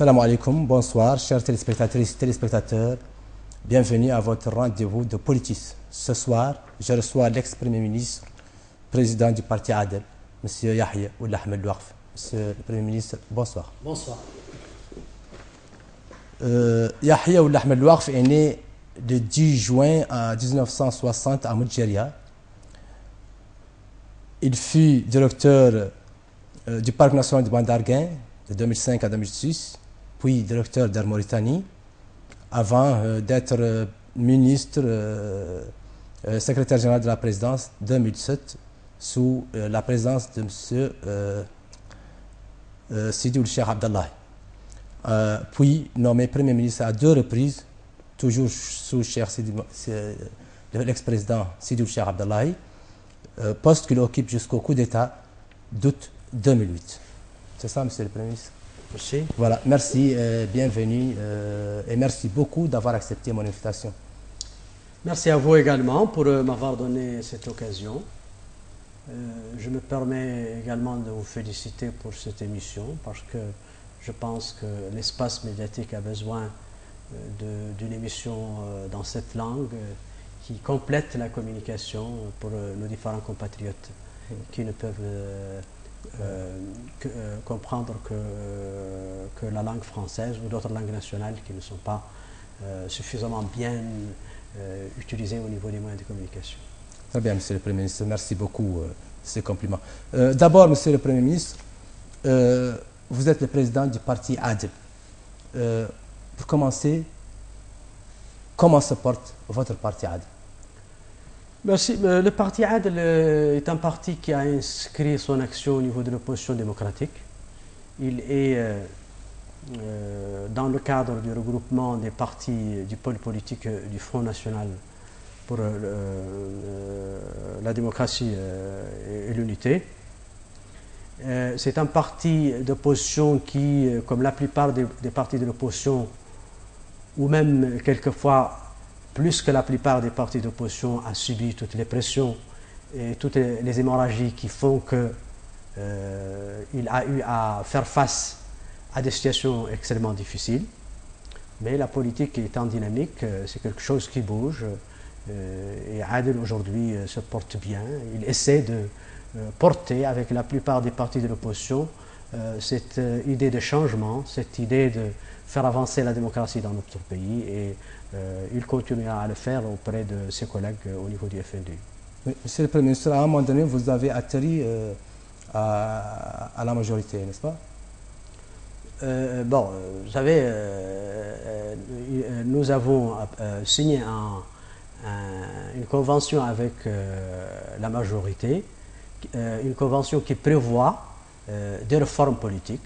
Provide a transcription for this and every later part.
Salam alaikum, bonsoir, chers téléspectatrices et téléspectateurs. Bienvenue à votre rendez-vous de Politis. Ce soir, je reçois l'ex-premier ministre, président du parti Adel, M. Yahya Ould Ahmed Louakf. Monsieur le Premier ministre, bonsoir. Bonsoir. Yahya Ould Ahmed Louakf est né le 10 juin 1960 à Moudjeria. Il fut directeur du Parc national de Bandarguin de 2005 à 2006, puis directeur d'Air Mauritanie, avant d'être ministre, secrétaire général de la présidence 2007, sous la présidence de M. Sidi Ould Cheikh Abdallah. Puis nommé Premier ministre à 2 reprises, toujours sous l'ex-président Sidi Ould Cheikh Abdallah, poste qu'il occupe jusqu'au coup d'État d'août 2008. C'est ça, Monsieur le Premier ministre? Merci. Voilà, merci, bienvenue et merci beaucoup d'avoir accepté mon invitation. Merci à vous également pour m'avoir donné cette occasion. Je me permets également de vous féliciter pour cette émission parce que je pense que l'espace médiatique a besoin d'une émission dans cette langue qui complète la communication pour nos différents compatriotes qui ne peuvent comprendre que la langue française ou d'autres langues nationales qui ne sont pas suffisamment bien utilisées au niveau des moyens de communication. Très bien, Monsieur le Premier ministre, merci beaucoup de ces compliments. D'abord, Monsieur le Premier ministre, vous êtes le président du parti Adel. Pour commencer, comment se porte votre parti Adel? Merci. Le parti Adel est un parti qui a inscrit son action au niveau de l'opposition démocratique. Il est dans le cadre du regroupement des partis du pôle politique du Front National pour la démocratie et l'unité. C'est un parti d'opposition qui, comme la plupart des partis de l'opposition, ou même quelquefois plus que la plupart des partis d'opposition, a subi toutes les pressions et toutes les hémorragies qui font qu'il a eu à faire face à des situations extrêmement difficiles. Mais la politique étant dynamique, c'est quelque chose qui bouge. Et Adel aujourd'hui se porte bien. Il essaie de porter avec la plupart des partis de l'opposition cette idée de changement, cette idée de faire avancer la démocratie dans notre pays et il continuera à le faire auprès de ses collègues au niveau du FNDU. Oui, Monsieur le Premier ministre, à un moment donné, vous avez atterri à la majorité, n'est-ce pas? Bon, vous savez, nous avons signé une convention avec la majorité, une convention qui prévoit des réformes politiques.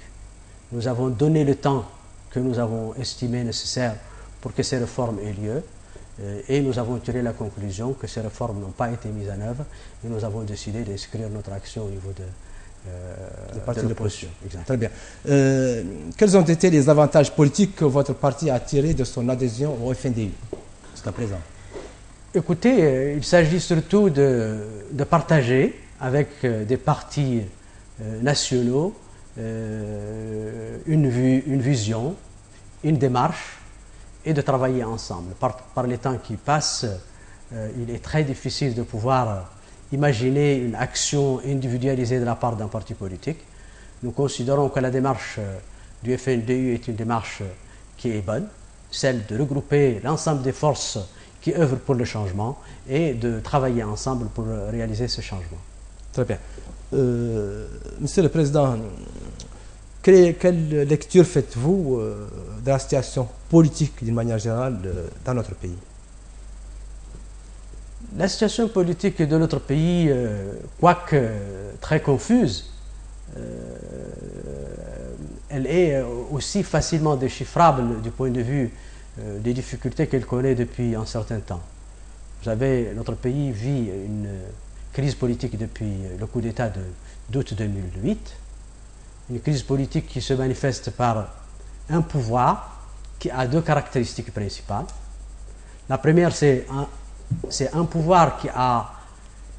Nous avons donné le temps que nous avons estimé nécessaire pour que ces réformes aient lieu et nous avons tiré la conclusion que ces réformes n'ont pas été mises en œuvre et nous avons décidé d'inscrire notre action au niveau de l'opposition. Très bien. Quels ont été les avantages politiques que votre parti a tirés de son adhésion au FNDU jusqu'à présent? Écoutez, il s'agit surtout de partager avec des partis nationaux une vision, une démarche et de travailler ensemble. Par les temps qui passent, il est très difficile de pouvoir imaginer une action individualisée de la part d'un parti politique. Nous considérons que la démarche du FNDU est une démarche qui est bonne, celle de regrouper l'ensemble des forces qui œuvrent pour le changement et de travailler ensemble pour réaliser ce changement. Très bien. Monsieur le Président, quelle lecture faites-vous de la situation politique d'une manière générale dans notre pays? La situation politique de notre pays, quoique très confuse, elle est aussi facilement déchiffrable du point de vue des difficultés qu'elle connaît depuis un certain temps. Vous savez, notre pays vit une crise politique depuis le coup d'État d'août 2008, une crise politique qui se manifeste par un pouvoir qui a 2 caractéristiques principales. La première, c'est un pouvoir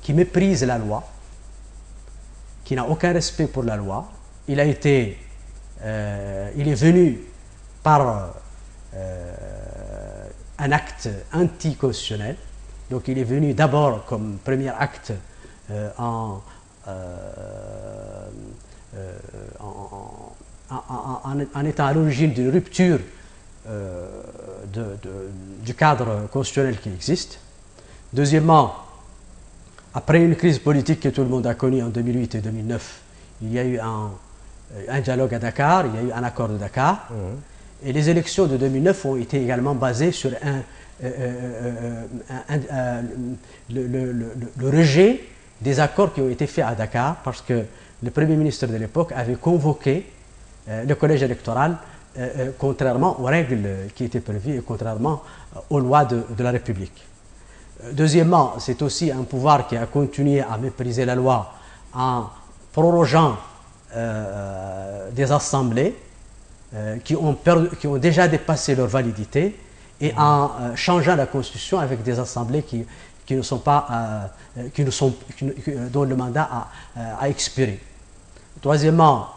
qui méprise la loi, qui n'a aucun respect pour la loi. Il est venu par un acte anticonstitutionnel. Donc il est venu d'abord comme premier acte en étant à l'origine d'une rupture du cadre constitutionnel qui existe. Deuxièmement, après une crise politique que tout le monde a connue en 2008 et 2009, il y a eu un dialogue à Dakar, il y a eu un accord de Dakar, et les élections de 2009 ont été également basées sur le rejet des accords qui ont été faits à Dakar, parce que le Premier ministre de l'époque avait convoqué le collège électoral contrairement aux règles qui étaient prévues et contrairement aux lois de la République. Deuxièmement, c'est aussi un pouvoir qui a continué à mépriser la loi en prorogeant des assemblées qui ont déjà dépassé leur validité et en changeant la Constitution avec des assemblées dont le mandat a expiré. Troisièmement,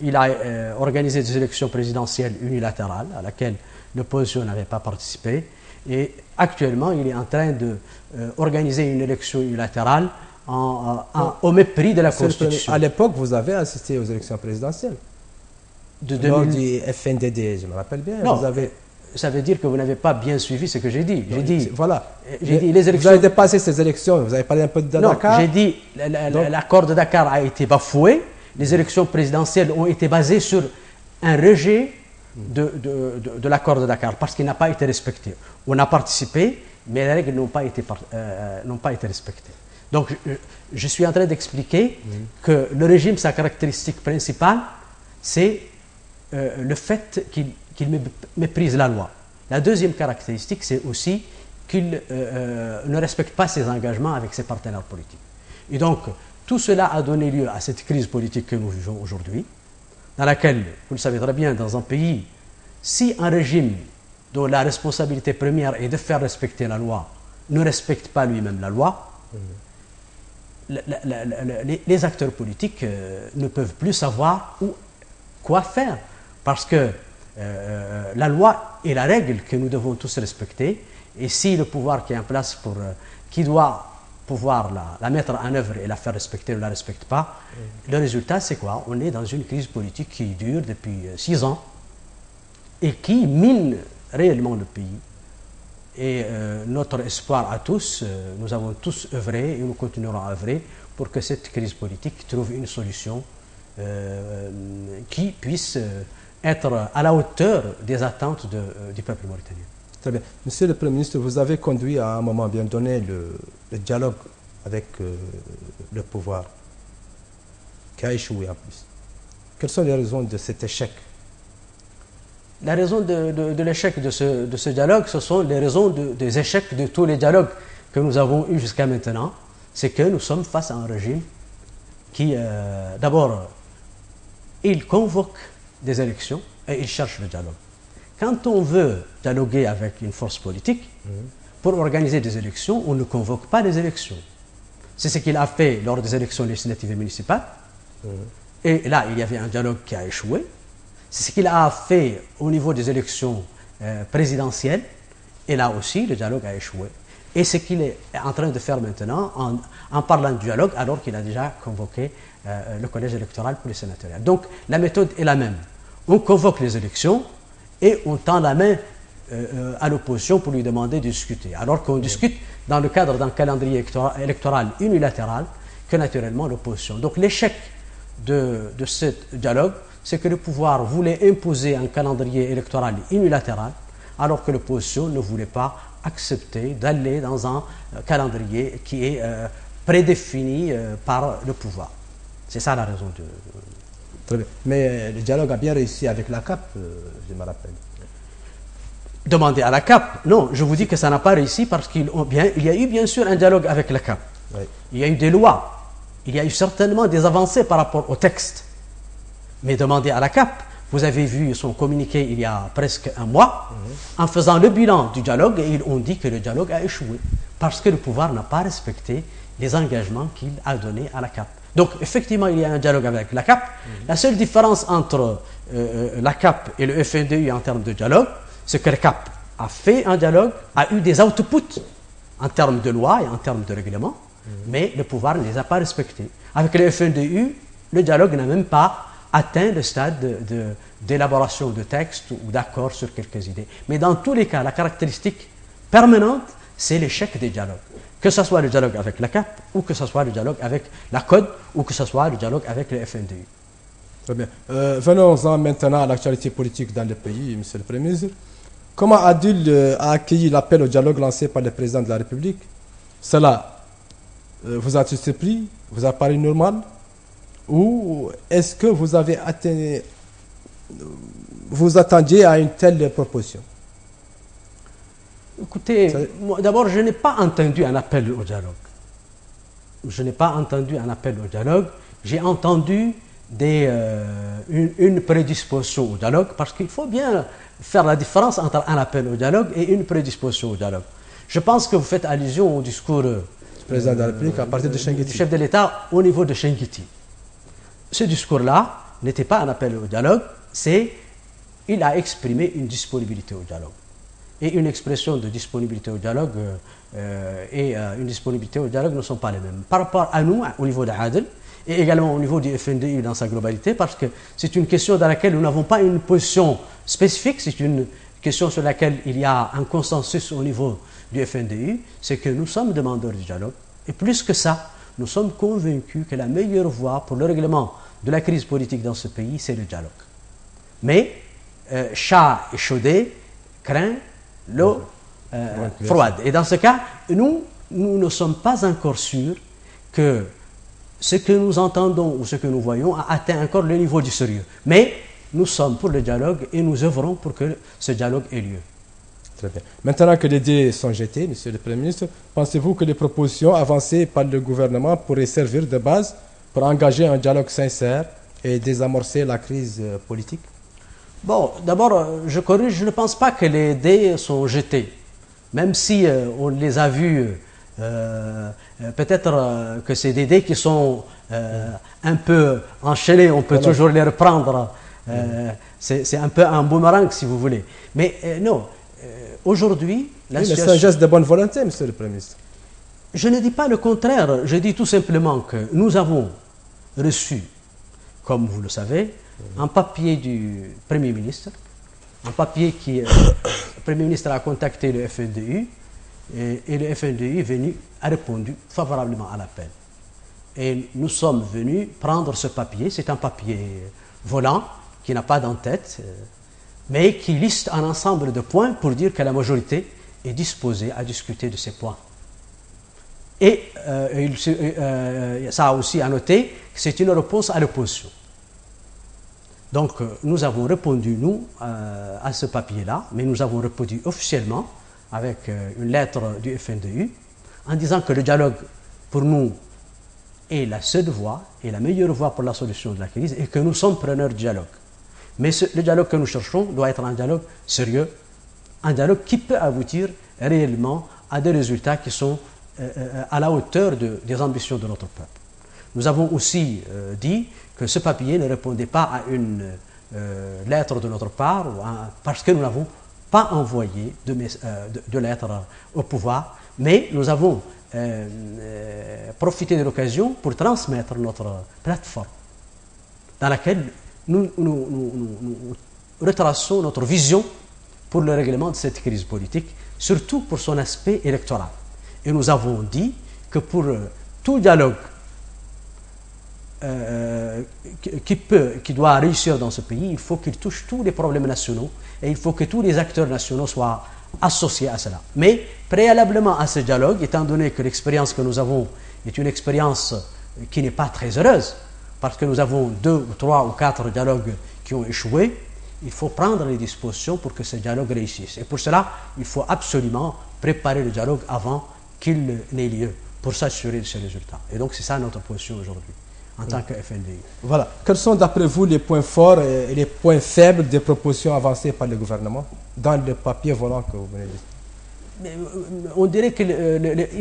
il a organisé des élections présidentielles unilatérales à laquelle l'opposition n'avait pas participé. Et actuellement, il est en train d'organiser une élection unilatérale au mépris de la Constitution. À l'époque, vous avez assisté aux élections présidentielles. Lors du FNDD, je me rappelle bien. Non, ça veut dire que vous n'avez pas bien suivi ce que j'ai dit. J'ai dit, voilà. Les élections... Vous avez dépassé ces élections, vous avez parlé un peu de Dakar. Non, j'ai dit l'accord de Dakar a été bafoué. Les élections présidentielles ont été basées sur un rejet de l'accord de Dakar parce qu'il n'a pas été respecté. On a participé, mais les règles n'ont pas été respectées. Donc, je suis en train d'expliquer que le régime, sa caractéristique principale, c'est le fait qu'il méprise la loi. La deuxième caractéristique, c'est aussi qu'il ne respecte pas ses engagements avec ses partenaires politiques. Et donc, tout cela a donné lieu à cette crise politique que nous vivons aujourd'hui, dans laquelle, vous le savez très bien, dans un pays, si un régime dont la responsabilité première est de faire respecter la loi ne respecte pas lui-même la loi, les acteurs politiques ne peuvent plus savoir quoi faire, parce que la loi est la règle que nous devons tous respecter, et si le pouvoir qui est en place qui doit pouvoir la mettre en œuvre et la faire respecter ne la respecte pas, le résultat c'est quoi? On est dans une crise politique qui dure depuis 6 ans et qui mine réellement le pays. Et notre espoir à tous, nous avons tous œuvré et nous continuerons à œuvrer pour que cette crise politique trouve une solution qui puisse être à la hauteur des attentes du peuple mauritanien. Très bien. Monsieur le Premier ministre, vous avez conduit à un moment bien donné le dialogue avec le pouvoir, qui a échoué en plus. Quelles sont les raisons de cet échec? La raison de l'échec de ce dialogue, ce sont les raisons des échecs de tous les dialogues que nous avons eus jusqu'à maintenant. C'est que nous sommes face à un régime qui, d'abord, il convoque des élections et il cherche le dialogue. Quand on veut dialoguer avec une force politique, pour organiser des élections, on ne convoque pas des élections. C'est ce qu'il a fait lors des élections législatives et municipales. Et là, il y avait un dialogue qui a échoué. C'est ce qu'il a fait au niveau des élections présidentielles. Et là aussi, le dialogue a échoué. Et ce qu'il est en train de faire maintenant, en parlant de dialogue, alors qu'il a déjà convoqué le collège électoral pour les sénatoriales. Donc, la méthode est la même. On convoque les élections et on tend la main à l'opposition pour lui demander de discuter. Alors qu'on discute dans le cadre d'un calendrier électoral unilatéral que naturellement l'opposition. Donc l'échec de ce dialogue, c'est que le pouvoir voulait imposer un calendrier électoral unilatéral alors que l'opposition ne voulait pas accepter d'aller dans un calendrier qui est prédéfini par le pouvoir. C'est ça la raison de... Très bien. Mais le dialogue a bien réussi avec la CAP, je me rappelle. Demander à la CAP. Non, je vous dis que ça n'a pas réussi parce qu'il y a eu bien sûr un dialogue avec la CAP. Oui. Il y a eu des lois. Il y a eu certainement des avancées par rapport au texte. Mais demander à la CAP, vous avez vu son communiqué il y a presque un mois, en faisant le bilan du dialogue, et ils ont dit que le dialogue a échoué parce que le pouvoir n'a pas respecté les engagements qu'il a donnés à la CAP. Donc, effectivement, il y a un dialogue avec la CAP. La seule différence entre la CAP et le FNDU en termes de dialogue, c'est que la CAP a fait un dialogue, a eu des outputs en termes de loi et en termes de règlement, mais le pouvoir ne les a pas respectés. Avec le FNDU, le dialogue n'a même pas atteint le stade d'élaboration de textes ou d'accord sur quelques idées. Mais dans tous les cas, la caractéristique permanente, c'est l'échec des dialogues. Que ce soit le dialogue avec la CAP, ou que ce soit le dialogue avec la CODE, ou que ce soit le dialogue avec le FNDU. Très bien. Venons-en maintenant à l'actualité politique dans le pays, Monsieur le Premier ministre. Comment Adil a accueilli l'appel au dialogue lancé par le président de la République? Cela vous a-t-il surpris? Vous a paru normal? Ou est-ce que vous avez vous attendiez à une telle proposition? Écoutez, d'abord, je n'ai pas entendu un appel au dialogue. Je n'ai pas entendu un appel au dialogue. J'ai entendu une prédisposition au dialogue, parce qu'il faut bien faire la différence entre un appel au dialogue et une prédisposition au dialogue. Je pense que vous faites allusion au discours du président de la République à partir de Chinguitti, du chef de l'État au niveau de Chinguitti. Ce discours-là n'était pas un appel au dialogue, il a exprimé une disponibilité au dialogue. Et une expression de disponibilité au dialogue et une disponibilité au dialogue ne sont pas les mêmes. Par rapport à nous, au niveau d'Adel, et également au niveau du FNDU dans sa globalité, parce que c'est une question dans laquelle nous n'avons pas une position spécifique, c'est une question sur laquelle il y a un consensus au niveau du FNDU, c'est que nous sommes demandeurs du dialogue. Et plus que ça, nous sommes convaincus que la meilleure voie pour le règlement de la crise politique dans ce pays, c'est le dialogue. Mais chat échaudé craint l'eau froide. Et dans ce cas, nous ne sommes pas encore sûrs que ce que nous entendons ou ce que nous voyons a atteint encore le niveau du sérieux. Mais nous sommes pour le dialogue et nous œuvrons pour que ce dialogue ait lieu. Très bien. Maintenant que les dés sont jetés, Monsieur le Premier ministre, pensez-vous que les propositions avancées par le gouvernement pourraient servir de base pour engager un dialogue sincère et désamorcer la crise politique? Bon, d'abord, je corrige, je ne pense pas que les dés sont jetés. Même si on les a vus, peut-être que c'est des dés qui sont un peu enchaînés, on peut toujours les reprendre. C'est un peu un boomerang, si vous voulez. Mais non, aujourd'hui, la situation... C'est un geste de bonne volonté, Monsieur le Premier ministre. Je ne dis pas le contraire. Je dis tout simplement que nous avons reçu, comme vous le savez, un papier du Premier ministre, un papier qui... le Premier ministre a contacté le FNDU et le FNDU est venu, a répondu favorablement à l'appel. Et nous sommes venus prendre ce papier. C'est un papier volant qui n'a pas d'en-tête, mais qui liste un ensemble de points pour dire que la majorité est disposée à discuter de ces points. Et ça a aussi à noter que c'est une réponse à l'opposition. Donc nous avons répondu, nous, à ce papier-là, mais nous avons répondu officiellement avec une lettre du FNDU en disant que le dialogue, pour nous, est la seule voie et la meilleure voie pour la solution de la crise et que nous sommes preneurs du dialogue. Mais le dialogue que nous cherchons doit être un dialogue sérieux, un dialogue qui peut aboutir réellement à des résultats qui sont à la hauteur des ambitions de notre peuple. Nous avons aussi dit que ce papier ne répondait pas à une lettre de notre part, parce que nous n'avons pas envoyé de lettre au pouvoir, mais nous avons profité de l'occasion pour transmettre notre plateforme, dans laquelle nous retraçons notre vision pour le règlement de cette crise politique, surtout pour son aspect électoral. Et nous avons dit que pour tout dialogue qui doit réussir dans ce pays, il faut qu'il touche tous les problèmes nationaux et il faut que tous les acteurs nationaux soient associés à cela. Mais préalablement à ce dialogue, étant donné que l'expérience que nous avons est une expérience qui n'est pas très heureuse, parce que nous avons 2 ou 3 ou 4 dialogues qui ont échoué, il faut prendre les dispositions pour que ce dialogue réussisse. Et pour cela, il faut absolument préparer le dialogue avant qu'il n'ait lieu, pour s'assurer de ces résultats. Et donc c'est ça notre position aujourd'hui, en tant que FNDU. Voilà. Quels sont d'après vous les points forts et les points faibles des propositions avancées par le gouvernement dans le papier volant que vous venez de dire? on dirait qu'il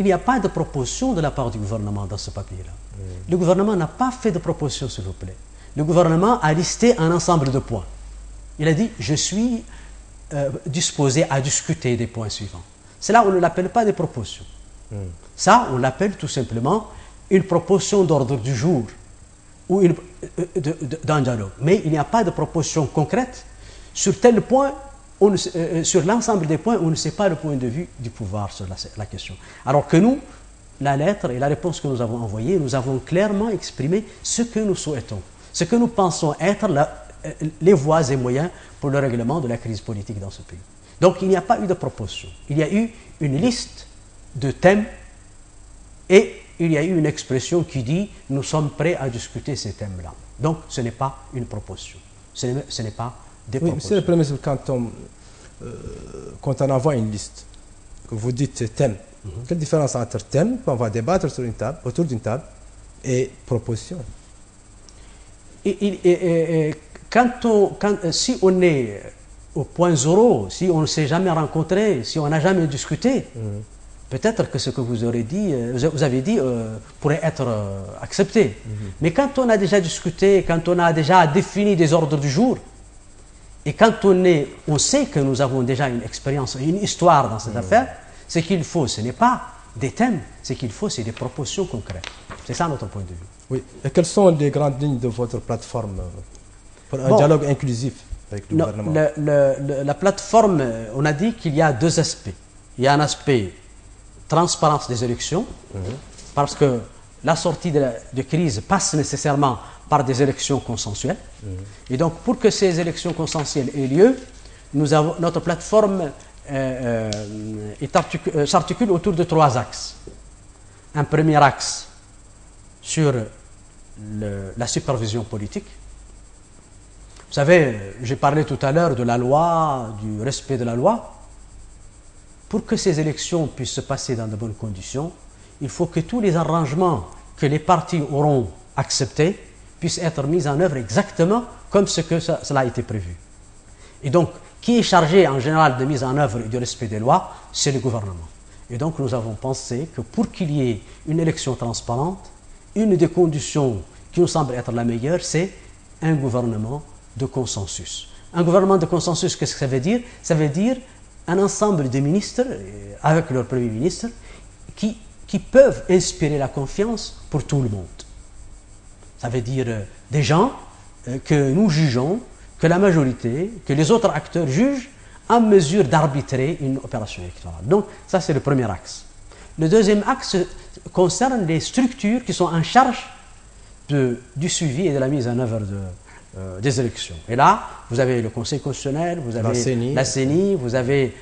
n'y a pas de proposition de la part du gouvernement dans ce papier-là. Le gouvernement n'a pas fait de proposition, s'il vous plaît. Le gouvernement a listé un ensemble de points. Il a dit, je suis disposé à discuter des points suivants. Cela, on ne l'appelle pas des propositions. Ça, on l'appelle tout simplement une proposition d'ordre du jour ou d'un dialogue. Mais il n'y a pas de proposition concrète sur tel point. Sur l'ensemble des points, on ne sait pas le point de vue du pouvoir sur la question. Alors que nous, la lettre et la réponse que nous avons envoyée, nous avons clairement exprimé ce que nous souhaitons, ce que nous pensons être les voies et moyens pour le règlement de la crise politique dans ce pays. Donc il n'y a pas eu de proposition. Il y a eu une liste de thèmes et il y a eu une expression qui dit « nous sommes prêts à discuter ces thèmes-là ». Donc ce n'est pas une proposition. Ce n'est pas des propositions. Monsieur le Premier ministre, quand on envoie une liste, que vous dites thème, quelle différence entre thème, qu'on va débattre sur une table, autour d'une table, et proposition? Si on est au point zéro, si on ne s'est jamais rencontré, si on n'a jamais discuté, peut-être que ce que vous avez dit pourrait être accepté. Mais quand on a déjà discuté, quand on a déjà défini des ordres du jour, et quand on sait que nous avons déjà une expérience, une histoire dans cette affaire, ce qu'il faut, ce n'est pas des thèmes, ce qu'il faut, c'est des propositions concrètes. C'est ça notre point de vue. Oui. Et quelles sont les grandes lignes de votre plateforme pour un dialogue inclusif avec le gouvernement? La plateforme, on a dit qu'il y a deux aspects. Il y a un aspect transparence des élections, parce que la sortie de crise passe nécessairement par des élections consensuelles. Et donc, pour que ces élections consensuelles aient lieu, notre plateforme s'articule autour de trois axes. Un premier axe sur la supervision politique. Vous savez, j'ai parlé tout à l'heure de la loi, du respect de la loi. Pour que ces élections puissent se passer dans de bonnes conditions, il faut que tous les arrangements que les partis auront acceptés puissent être mis en œuvre exactement comme cela a été prévu. Et donc, qui est chargé en général de mise en œuvre et du respect des lois? C'est le gouvernement. Et donc, nous avons pensé que pour qu'il y ait une élection transparente, une des conditions qui nous semble être la meilleure, c'est un gouvernement de consensus. Un gouvernement de consensus, qu'est-ce que ça veut dire? Ça veut dire un ensemble de ministres, avec leur Premier ministre, qui peuvent inspirer la confiance pour tout le monde. Ça veut dire des gens que nous jugeons, que la majorité, que les autres acteurs jugent en mesure d'arbitrer une opération électorale. Donc, ça c'est le premier axe. Le deuxième axe concerne les structures qui sont en charge du suivi et de la mise en œuvre des élections. Et là, vous avez le Conseil constitutionnel, vous avez la CENI, vous avez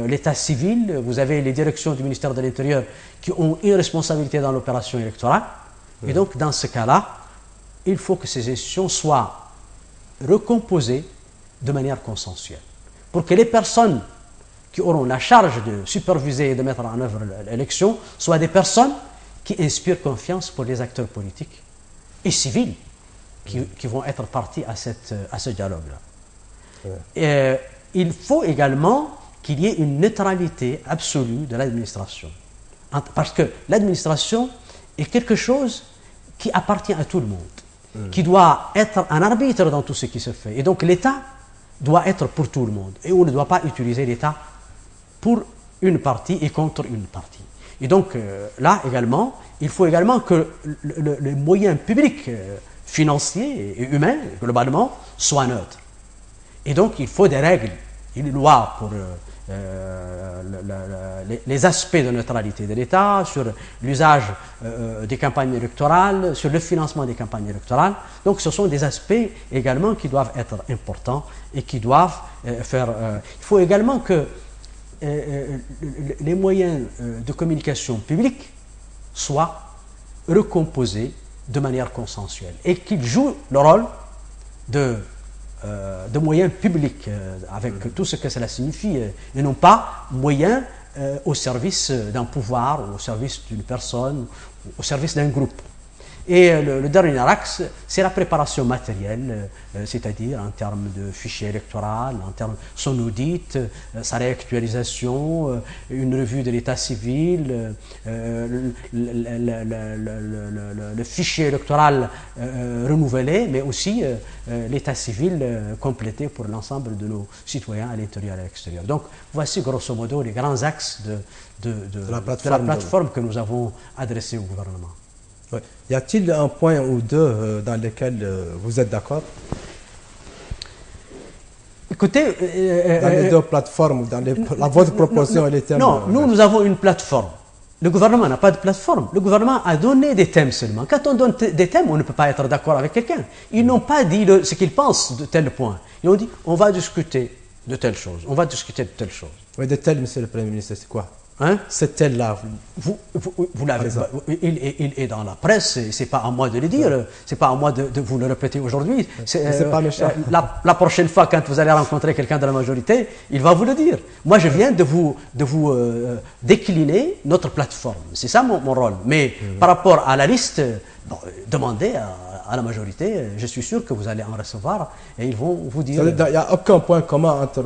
l'État civil, vous avez les directions du ministère de l'Intérieur qui ont une responsabilité dans l'opération électorale. Et donc, dans ce cas-là, il faut que ces institutions soient recomposées de manière consensuelle. Pour que les personnes qui auront la charge de superviser et de mettre en œuvre l'élection soient des personnes qui inspirent confiance pour les acteurs politiques et civils qui vont être partis à ce dialogue-là. Ouais. Il faut également qu'il y ait une neutralité absolue de l'administration. Parce que l'administration est quelque chose qui appartient à tout le monde, qui doit être un arbitre dans tout ce qui se fait. Et donc l'État doit être pour tout le monde. Et on ne doit pas utiliser l'État pour une partie et contre une partie. Et donc là également, il faut également que les moyens publics, financiers et humains, globalement, soient neutres. Et donc il faut des règles, une loi pour les aspects de neutralité de l'État, sur l'usage des campagnes électorales, sur le financement des campagnes électorales. Donc ce sont des aspects également qui doivent être importants et qui doivent faire... il faut également que les moyens de communication publique soient recomposés de manière consensuelle et qu'ils jouent le rôle de moyens publics, avec tout ce que cela signifie, et non pas moyens au service d'un pouvoir, au service d'une personne, au service d'un groupe. Et le dernier axe, c'est la préparation matérielle, c'est-à-dire en termes de fichier électoral, en termes de son audit, sa réactualisation, une revue de l'état civil, le fichier électoral renouvelé, mais aussi l'état civil complété pour l'ensemble de nos citoyens à l'intérieur et à l'extérieur. Donc voici grosso modo les grands axes de la plateforme que nous avons adressée au gouvernement. Ouais. Y a-t-il un point ou deux dans lesquels vous êtes d'accord? Écoutez, dans les deux plateformes, votre proposition et les thèmes. Non, nous avons une plateforme. Le gouvernement n'a pas de plateforme. Le gouvernement a donné des thèmes seulement. Quand on donne des thèmes, on ne peut pas être d'accord avec quelqu'un. Ils n'ont pas dit ce qu'ils pensent de tel point. Ils ont dit on va discuter de telle chose, on va discuter de telle chose. Oui, de tel, monsieur le Premier ministre, c'est quoi? Hein? C'est tel-là. Vous l'avez, il est dans la presse, c'est pas à moi de le dire, c'est pas à moi de vous le répéter aujourd'hui. C'est pas méchant. La prochaine fois, quand vous allez rencontrer quelqu'un de la majorité, il va vous le dire. Moi, je viens de vous décliner notre plateforme. C'est ça mon rôle. Mais par rapport à la liste, bon, demandez à la majorité, je suis sûr que vous allez en recevoir et ils vont vous dire. Il n'y a aucun point commun entre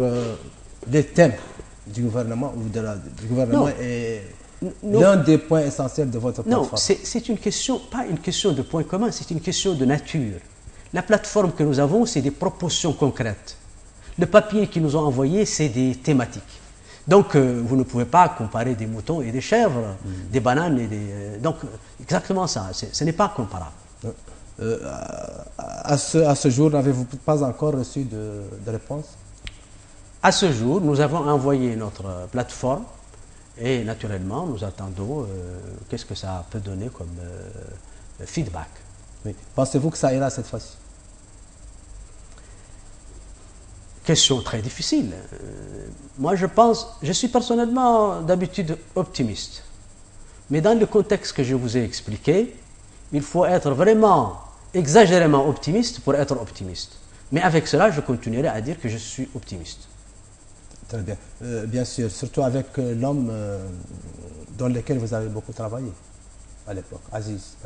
les thèmes du gouvernement ou du gouvernement est l'un des points essentiels de votre plateforme. Non, c'est une question, pas une question de points communs, c'est une question de nature. La plateforme que nous avons, c'est des propositions concrètes. Le papier qu'ils nous ont envoyé, c'est des thématiques. Donc, vous ne pouvez pas comparer des moutons et des chèvres, des bananes et des... donc, exactement ça, ce n'est pas comparable. À ce jour, n'avez-vous pas encore reçu de réponse? À ce jour, nous avons envoyé notre plateforme et naturellement, nous attendons qu'est-ce que ça peut donner comme feedback. Oui. Pensez-vous que ça ira cette fois-ci? Question très difficile. Moi, je suis personnellement d'habitude optimiste. Mais dans le contexte que je vous ai expliqué, il faut être vraiment exagérément optimiste pour être optimiste. Mais avec cela, je continuerai à dire que je suis optimiste. Très bien. Bien sûr, surtout avec l'homme dans lequel vous avez beaucoup travaillé à l'époque, Aziz.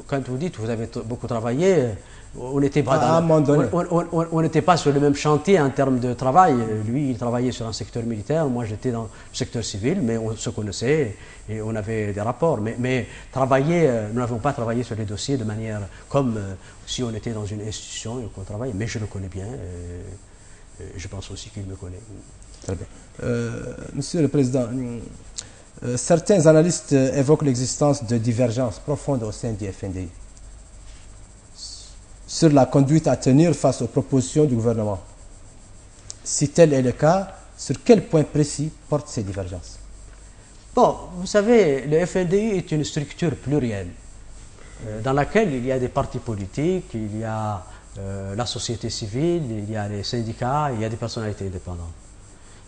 Quand vous dites que vous avez beaucoup travaillé, on n'était pas, on n'était pas sur le même chantier en termes de travail. Lui, il travaillait sur un secteur militaire, moi j'étais dans le secteur civil, mais on se connaissait et on avait des rapports. Mais travailler, nous n'avons pas travaillé sur les dossiers de manière comme si on était dans une institution et qu'on travaillait. Mais je le connais bien et je pense aussi qu'il me connaît. Très bien. Monsieur le Président, certains analystes évoquent l'existence de divergences profondes au sein du FNDI sur la conduite à tenir face aux propositions du gouvernement. Si tel est le cas, sur quel point précis portent ces divergences? Bon, vous savez, le FNDI est une structure plurielle dans laquelle il y a des partis politiques, il y a la société civile, il y a les syndicats, il y a des personnalités indépendantes.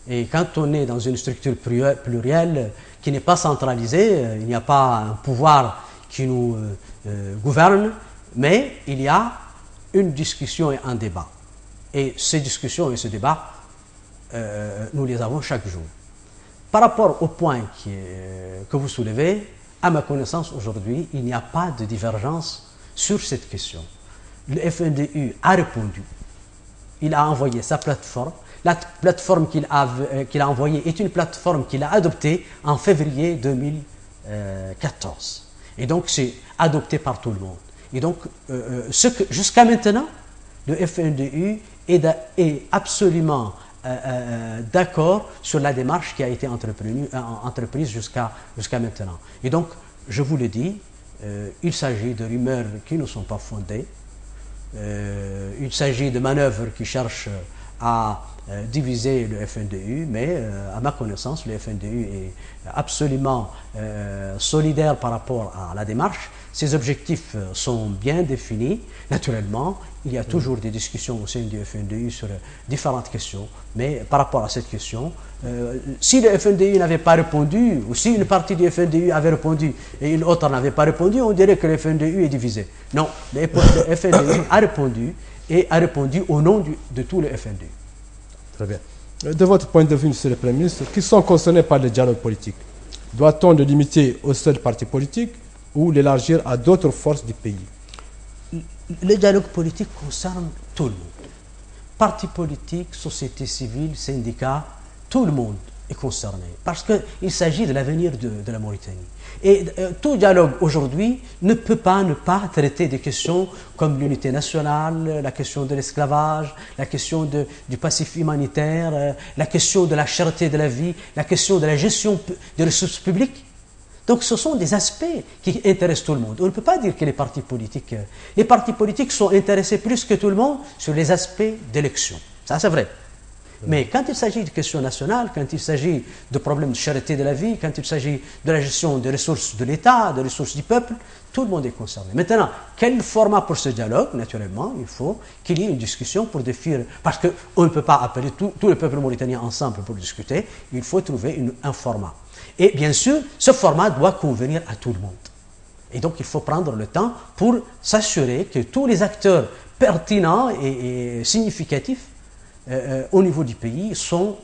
Et quand on est dans une structure plurielle qui n'est pas centralisée, il n'y a pas un pouvoir qui nous gouverne, mais il y a une discussion et un débat. Et ces discussions et ce débat, nous les avons chaque jour. Par rapport au point que vous soulevez, à ma connaissance aujourd'hui, il n'y a pas de divergence sur cette question. Le FNDU a répondu. Il a envoyé sa plateforme. La plateforme qu'il a envoyée est une plateforme qu'il a adoptée en février 2014. Et donc, c'est adopté par tout le monde. Et donc, jusqu'à maintenant, le FNDU est absolument d'accord sur la démarche qui a été entreprise jusqu'à maintenant. Et donc, je vous le dis, il s'agit de rumeurs qui ne sont pas fondées. Il s'agit de manœuvres qui cherchent à diviser le FNDU, mais à ma connaissance, le FNDU est absolument solidaire par rapport à la démarche. Ses objectifs sont bien définis. Naturellement, il y a toujours des discussions au sein du FNDU sur différentes questions, mais par rapport à cette question, si le FNDU n'avait pas répondu, ou si une partie du FNDU avait répondu et une autre n'avait pas répondu, on dirait que le FNDU est divisé. Non, le FNDU a répondu et a répondu au nom de tout le FNDU. Très bien. De votre point de vue, Monsieur le Premier ministre, qui sont concernés par le dialogue politique? Doit-on le limiter aux seuls partis politiques ou l'élargir à d'autres forces du pays? Le dialogue politique concerne tout le monde. Partis politiques, société civile, syndicats, tout le monde est concerné. Parce qu'il s'agit de l'avenir de la Mauritanie. Et tout dialogue aujourd'hui ne peut pas ne pas traiter des questions comme l'unité nationale, la question de l'esclavage, la question du passif humanitaire, la question de la cherté de la vie, la question de la gestion des ressources publiques. Donc ce sont des aspects qui intéressent tout le monde. On ne peut pas dire que les partis politiques sont intéressés plus que tout le monde sur les aspects d'élection. Ça c'est vrai. Mais quand il s'agit de questions nationales, quand il s'agit de problèmes de charité de la vie, quand il s'agit de la gestion des ressources de l'État, des ressources du peuple, tout le monde est concerné. Maintenant, quel format pour ce dialogue? Naturellement, il faut qu'il y ait une discussion pour définir, parce qu'on ne peut pas appeler tout le peuple mauritanien ensemble pour discuter, il faut trouver un format. Et bien sûr, ce format doit convenir à tout le monde. Et donc, il faut prendre le temps pour s'assurer que tous les acteurs pertinents et significatifs au niveau du pays sont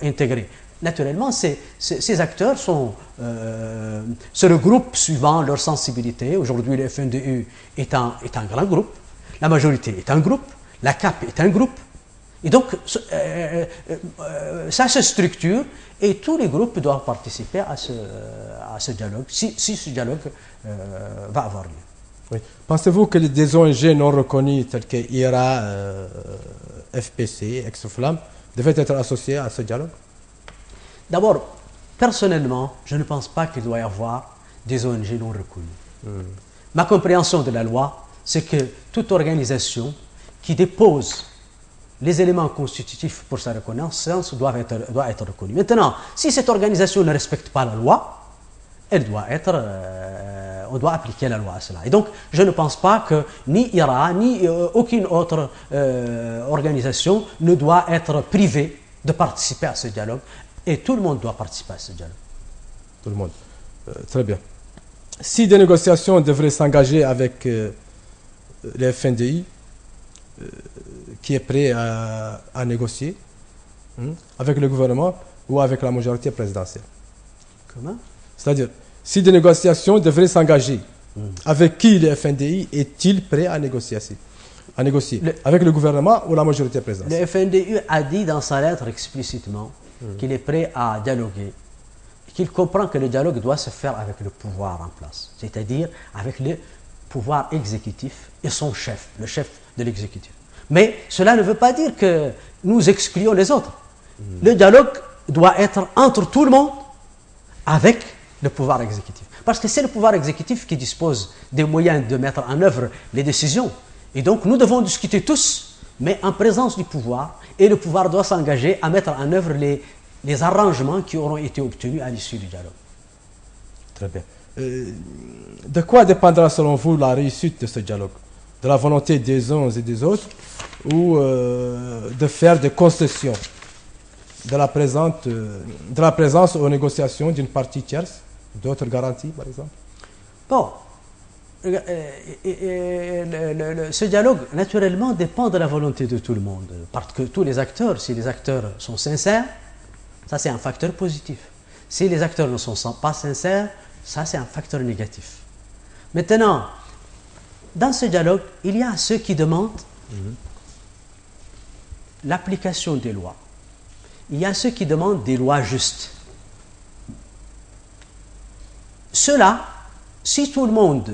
intégrés. Naturellement, ces acteurs se regroupent suivant leur sensibilité. Aujourd'hui, le FNDU est un grand groupe, la majorité est un groupe, la CAP est un groupe. Et donc, ça se structure et tous les groupes doivent participer à ce dialogue, si ce dialogue va avoir lieu. Oui. Pensez-vous que des ONG non reconnues telles que IRA, FPC, Ex-Flamme, devaient être associées à ce dialogue? D'abord, personnellement, je ne pense pas qu'il doit y avoir des ONG non reconnues. Ma compréhension de la loi, c'est que toute organisation qui dépose les éléments constitutifs pour sa reconnaissance doit être reconnue. Maintenant, si cette organisation ne respecte pas la loi, on doit appliquer la loi à cela. Et donc, je ne pense pas que ni IRA, ni aucune autre organisation ne doit être privée de participer à ce dialogue. Et tout le monde doit participer à ce dialogue. Tout le monde. Très bien. Si des négociations devraient s'engager avec les FNDI, qui est prêt à négocier avec le gouvernement ou avec la majorité présidentielle? Comment? C'est-à-dire, si des négociations devraient s'engager, avec qui le FNDI est-il prêt à négocier? Avec le gouvernement ou la majorité présidentielle? Le FNDU a dit dans sa lettre explicitement qu'il est prêt à dialoguer, qu'il comprend que le dialogue doit se faire avec le pouvoir en place, c'est-à-dire avec le pouvoir exécutif et son chef, le chef de l'exécutif. Mais cela ne veut pas dire que nous excluons les autres. Le dialogue doit être entre tout le monde avec le pouvoir exécutif. Parce que c'est le pouvoir exécutif qui dispose des moyens de mettre en œuvre les décisions. Et donc nous devons discuter tous, mais en présence du pouvoir, et le pouvoir doit s'engager à mettre en œuvre les arrangements qui auront été obtenus à l'issue du dialogue. Très bien. De quoi dépendra selon vous la réussite de ce dialogue? De la volonté des uns et des autres ou de faire des concessions, de la présence aux négociations d'une partie tierce, d'autres garanties par exemple? Bon, ce dialogue naturellement dépend de la volonté de tout le monde, parce que tous les acteurs, si les acteurs sont sincères, ça c'est un facteur positif. Si les acteurs ne sont pas sincères, ça c'est un facteur négatif. Maintenant, dans ce dialogue, il y a ceux qui demandent l'application des lois. Il y a ceux qui demandent des lois justes. Cela, si tout le monde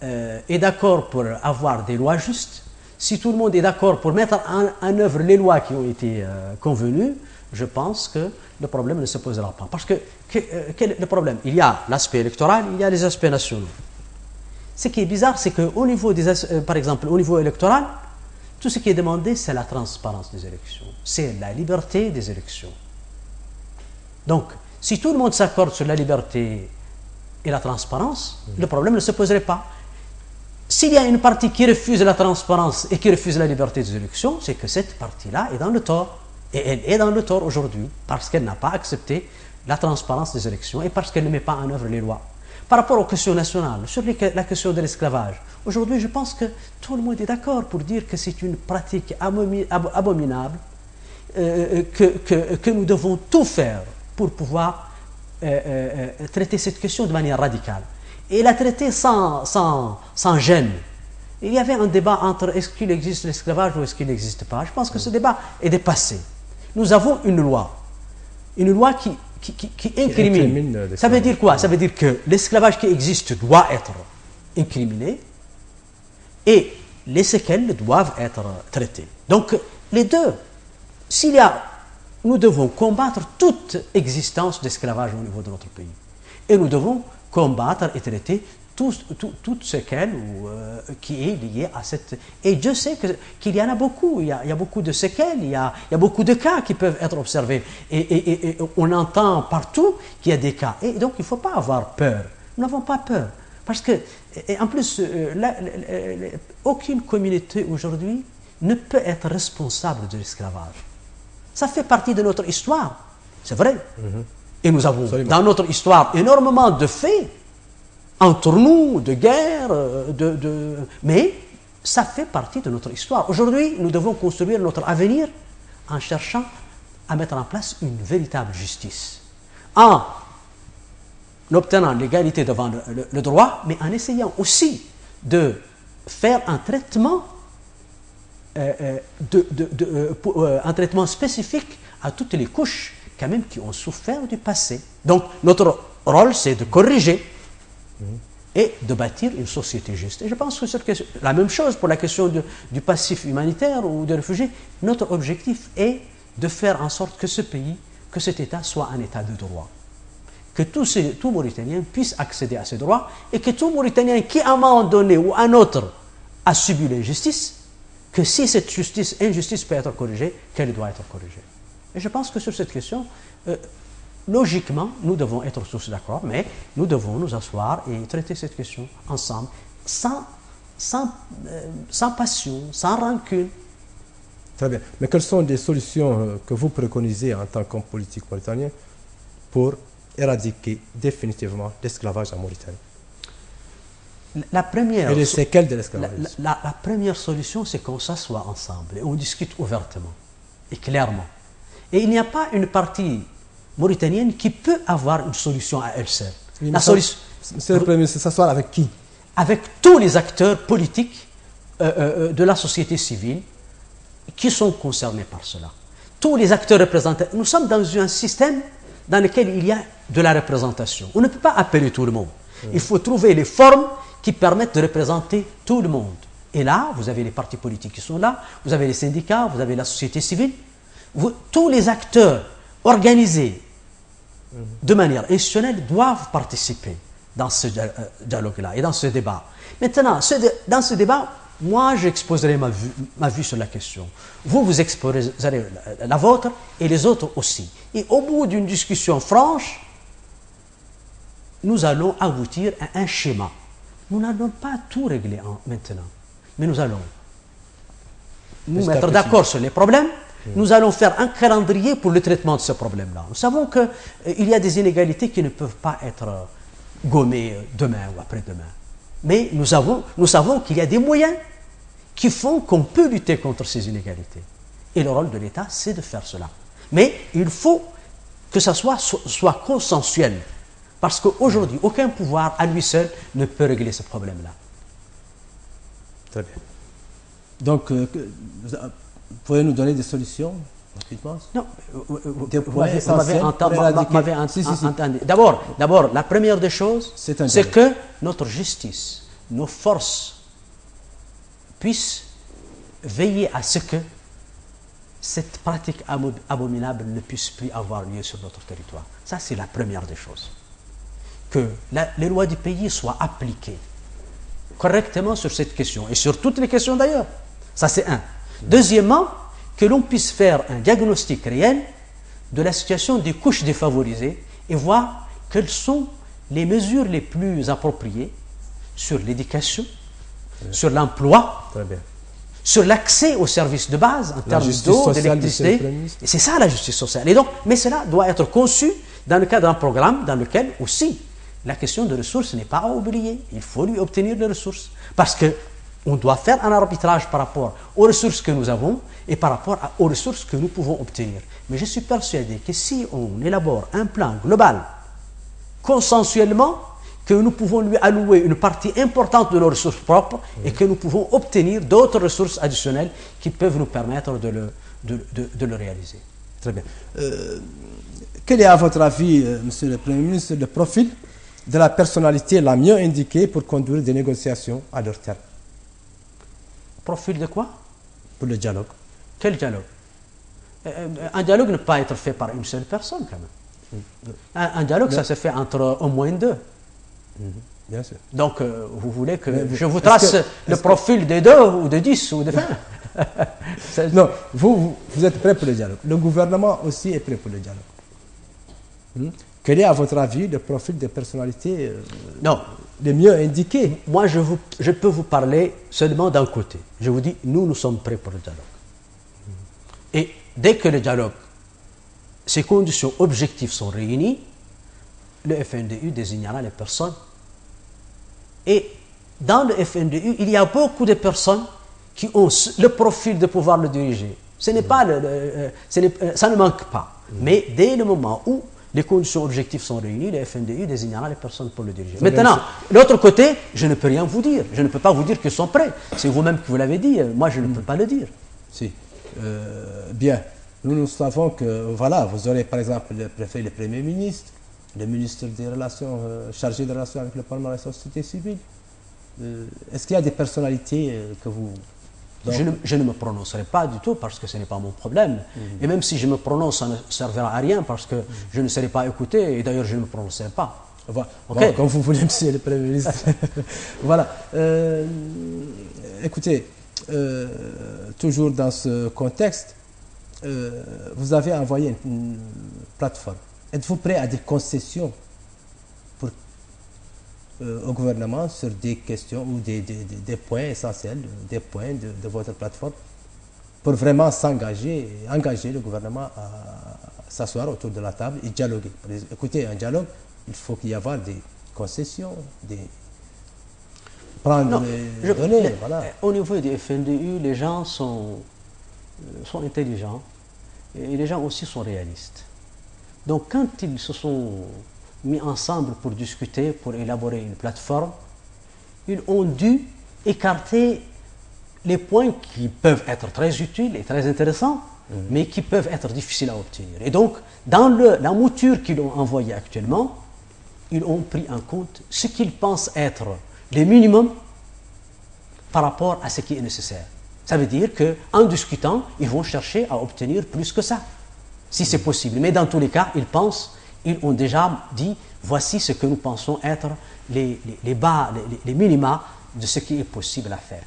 est d'accord pour avoir des lois justes, si tout le monde est d'accord pour mettre en œuvre les lois qui ont été convenues, je pense que le problème ne se posera pas. Parce que quel est le problème? Il y a l'aspect électoral, il y a les aspects nationaux. Ce qui est bizarre, c'est qu'au niveau par exemple, au niveau électoral, tout ce qui est demandé, c'est la transparence des élections, c'est la liberté des élections. Donc, si tout le monde s'accorde sur la liberté et la transparence, le problème ne se poserait pas. S'il y a une partie qui refuse la transparence et qui refuse la liberté des élections, c'est que cette partie-là est dans le tort. Et elle est dans le tort aujourd'hui parce qu'elle n'a pas accepté la transparence des élections et parce qu'elle ne met pas en œuvre les lois. Par rapport aux questions nationales, sur la question de l'esclavage, aujourd'hui je pense que tout le monde est d'accord pour dire que c'est une pratique abominable, que nous devons tout faire pour pouvoir traité cette question de manière radicale. Et il a traité sans gêne. Il y avait un débat entre est-ce qu'il existe l'esclavage ou est-ce qu'il n'existe pas. Je pense que ce débat est dépassé. Nous avons une loi qui incrimine. Ça veut dire quoi? Ça veut dire que l'esclavage qui existe doit être incriminé et les séquelles doivent être traitées. Donc, les deux, nous devons combattre toute existence d'esclavage au niveau de notre pays. Et nous devons combattre et traiter toute séquelle qui est liée à cette... Et Dieu sait qu'il y en a beaucoup. Il y a beaucoup de séquelles, il y a beaucoup de cas qui peuvent être observés. Et on entend partout qu'il y a des cas. Et donc, il ne faut pas avoir peur. Nous n'avons pas peur. Parce que, en plus, aucune communauté aujourd'hui ne peut être responsable de l'esclavage. Ça fait partie de notre histoire. C'est vrai. Et nous avons, dans notre histoire, énormément de faits entre nous, de guerre, mais ça fait partie de notre histoire. Aujourd'hui, nous devons construire notre avenir en cherchant à mettre en place une véritable justice. En obtenant l'égalité devant le droit, mais en essayant aussi de faire un traitement, un traitement spécifique à toutes les couches quand même qui ont souffert du passé. Donc, notre rôle, c'est de corriger et de bâtir une société juste. Et je pense que c'est la même chose pour la question du passif humanitaire ou des réfugiés. Notre objectif est de faire en sorte que ce pays, que cet État soit un État de droit. Que tout Mauritanien puisse accéder à ces droits et que tout Mauritanien qui, à un moment donné ou à un autre, a subi l'injustice, que si cette injustice peut être corrigée, qu'elle doit être corrigée. Et je pense que sur cette question, logiquement, nous devons être tous d'accord, mais nous devons nous asseoir et traiter cette question ensemble, sans passion, sans rancune. Très bien. Mais quelles sont les solutions que vous préconisez en tant qu'homme politique mauritanien pour éradiquer définitivement l'esclavage en Mauritanie? Et les séquelles de l'esclavage. La première solution, c'est qu'on s'assoit ensemble et on discute ouvertement et clairement. Et il n'y a pas une partie mauritanienne qui peut avoir une solution à elle seule. La solution, c'est le premier, c'est s'asseoir avec qui? Avec tous les acteurs politiques de la société civile qui sont concernés par cela. Tous les acteurs représentatifs. Nous sommes dans un système dans lequel il y a de la représentation. On ne peut pas appeler tout le monde. Il faut trouver les formes qui permettent de représenter tout le monde. Et là, vous avez les partis politiques qui sont là, vous avez les syndicats, vous avez la société civile. Tous les acteurs organisés de manière institutionnelle doivent participer dans ce dialogue-là et dans ce débat. Maintenant, dans ce débat, moi, j'exposerai ma vue sur la question. Vous exposerez la vôtre et les autres aussi. Et au bout d'une discussion franche, nous allons aboutir à un schéma. Nous n'allons pas tout régler maintenant, mais nous allons nous mettre d'accord sur les problèmes. Nous allons faire un calendrier pour le traitement de ce problème-là. Nous savons qu'il y a des inégalités qui ne peuvent pas être gommées demain ou après-demain. Mais nous savons qu'il y a des moyens qui font qu'on peut lutter contre ces inégalités. Et le rôle de l'État, c'est de faire cela. Mais il faut que ça soit consensuel. Parce qu'aujourd'hui, aucun pouvoir à lui seul ne peut régler ce problème-là. Très bien. Donc, pouvez nous donner des solutions rapidement? Non, vous m'avez entendu. D'abord, la première des choses, c'est que notre justice, nos forces puissent veiller à ce que cette pratique abominable ne puisse plus avoir lieu sur notre territoire. Ça, c'est la première des choses. Que les lois du pays soient appliquées correctement sur cette question, et sur toutes les questions d'ailleurs. Ça, c'est un. Deuxièmement, que l'on puisse faire un diagnostic réel de la situation des couches défavorisées et voir quelles sont les mesures les plus appropriées sur l'éducation, sur l'emploi, sur l'accès aux services de base en termes d'eau, d'électricité. Et c'est ça la justice sociale. Et donc, mais cela doit être conçu dans le cadre d'un programme dans lequel aussi la question de ressources n'est pas à oublier. Il faut lui obtenir des ressources. Parce qu'on doit faire un arbitrage par rapport aux ressources que nous avons et par rapport aux ressources que nous pouvons obtenir. Mais je suis persuadé que si on élabore un plan global consensuellement que nous pouvons lui allouer une partie importante de nos ressources propres et que nous pouvons obtenir d'autres ressources additionnelles qui peuvent nous permettre de le réaliser. Très bien. Quel est, à votre avis, Monsieur le Premier ministre, le profil de la personnalité la mieux indiquée pour conduire des négociations à leur terme? Profil de quoi? Pour le dialogue. Quel dialogue? Un dialogue ne peut pas être fait par une seule personne, quand même. Un dialogue, ça se fait entre au moins deux. Bien sûr. Donc, vous voulez que je vous trace le profil des deux ou de 10 ou de 20? Non, vous êtes prêt pour le dialogue. Le gouvernement aussi est prêt pour le dialogue. Quel est, à votre avis, le profil des personnalités les mieux indiquées? Moi, je peux vous parler seulement d'un côté. Je vous dis, nous sommes prêts pour le dialogue. Et dès que le dialogue, ces conditions objectives sont réunies, le FNDU désignera les personnes. Et dans le FNDU, il y a beaucoup de personnes qui ont le profil de pouvoir le diriger. Ça ne manque pas. Mais dès le moment où les conditions objectives sont réunies, le FNDU désignera les personnes pour le diriger. Maintenant, de l'autre côté, je ne peux rien vous dire. Je ne peux pas vous dire qu'ils sont prêts. C'est vous-même qui vous l'avez dit. Moi, je ne peux pas le dire. Si. Bien. Nous savons que, voilà, vous aurez par exemple le préfet, le premier ministre, le ministre des Relations, chargé des relations avec le Parlement et la société civile. Est-ce qu'il y a des personnalités que vous... Je ne me prononcerai pas du tout parce que ce n'est pas mon problème. Et même si je me prononce, ça ne servira à rien parce que je ne serai pas écouté et d'ailleurs je ne me prononcerai pas. Voilà. Okay. Bon, comme vous voulez, monsieur le Premier ministre. Voilà. Écoutez, toujours dans ce contexte, vous avez envoyé une plateforme. Êtes-vous prêt à des concessions au gouvernement sur des questions ou des points essentiels, des points de votre plateforme, pour vraiment engager le gouvernement à s'asseoir autour de la table et dialoguer? Écoutez, un dialogue, il faut qu'il y ait des concessions, prendre les données. Voilà. Au niveau du FNDU, les gens sont intelligents et les gens aussi sont réalistes. Donc quand ils se sont mis ensemble pour discuter, pour élaborer une plateforme, ils ont dû écarter les points qui peuvent être très utiles et très intéressants, mais qui peuvent être difficiles à obtenir. Et donc, dans la mouture qu'ils ont envoyée actuellement, ils ont pris en compte ce qu'ils pensent être le minimum par rapport à ce qui est nécessaire. Ça veut dire qu'en discutant, ils vont chercher à obtenir plus que ça, si c'est possible. Mais dans tous les cas, ils ont déjà dit, voici ce que nous pensons être les minima de ce qui est possible à faire.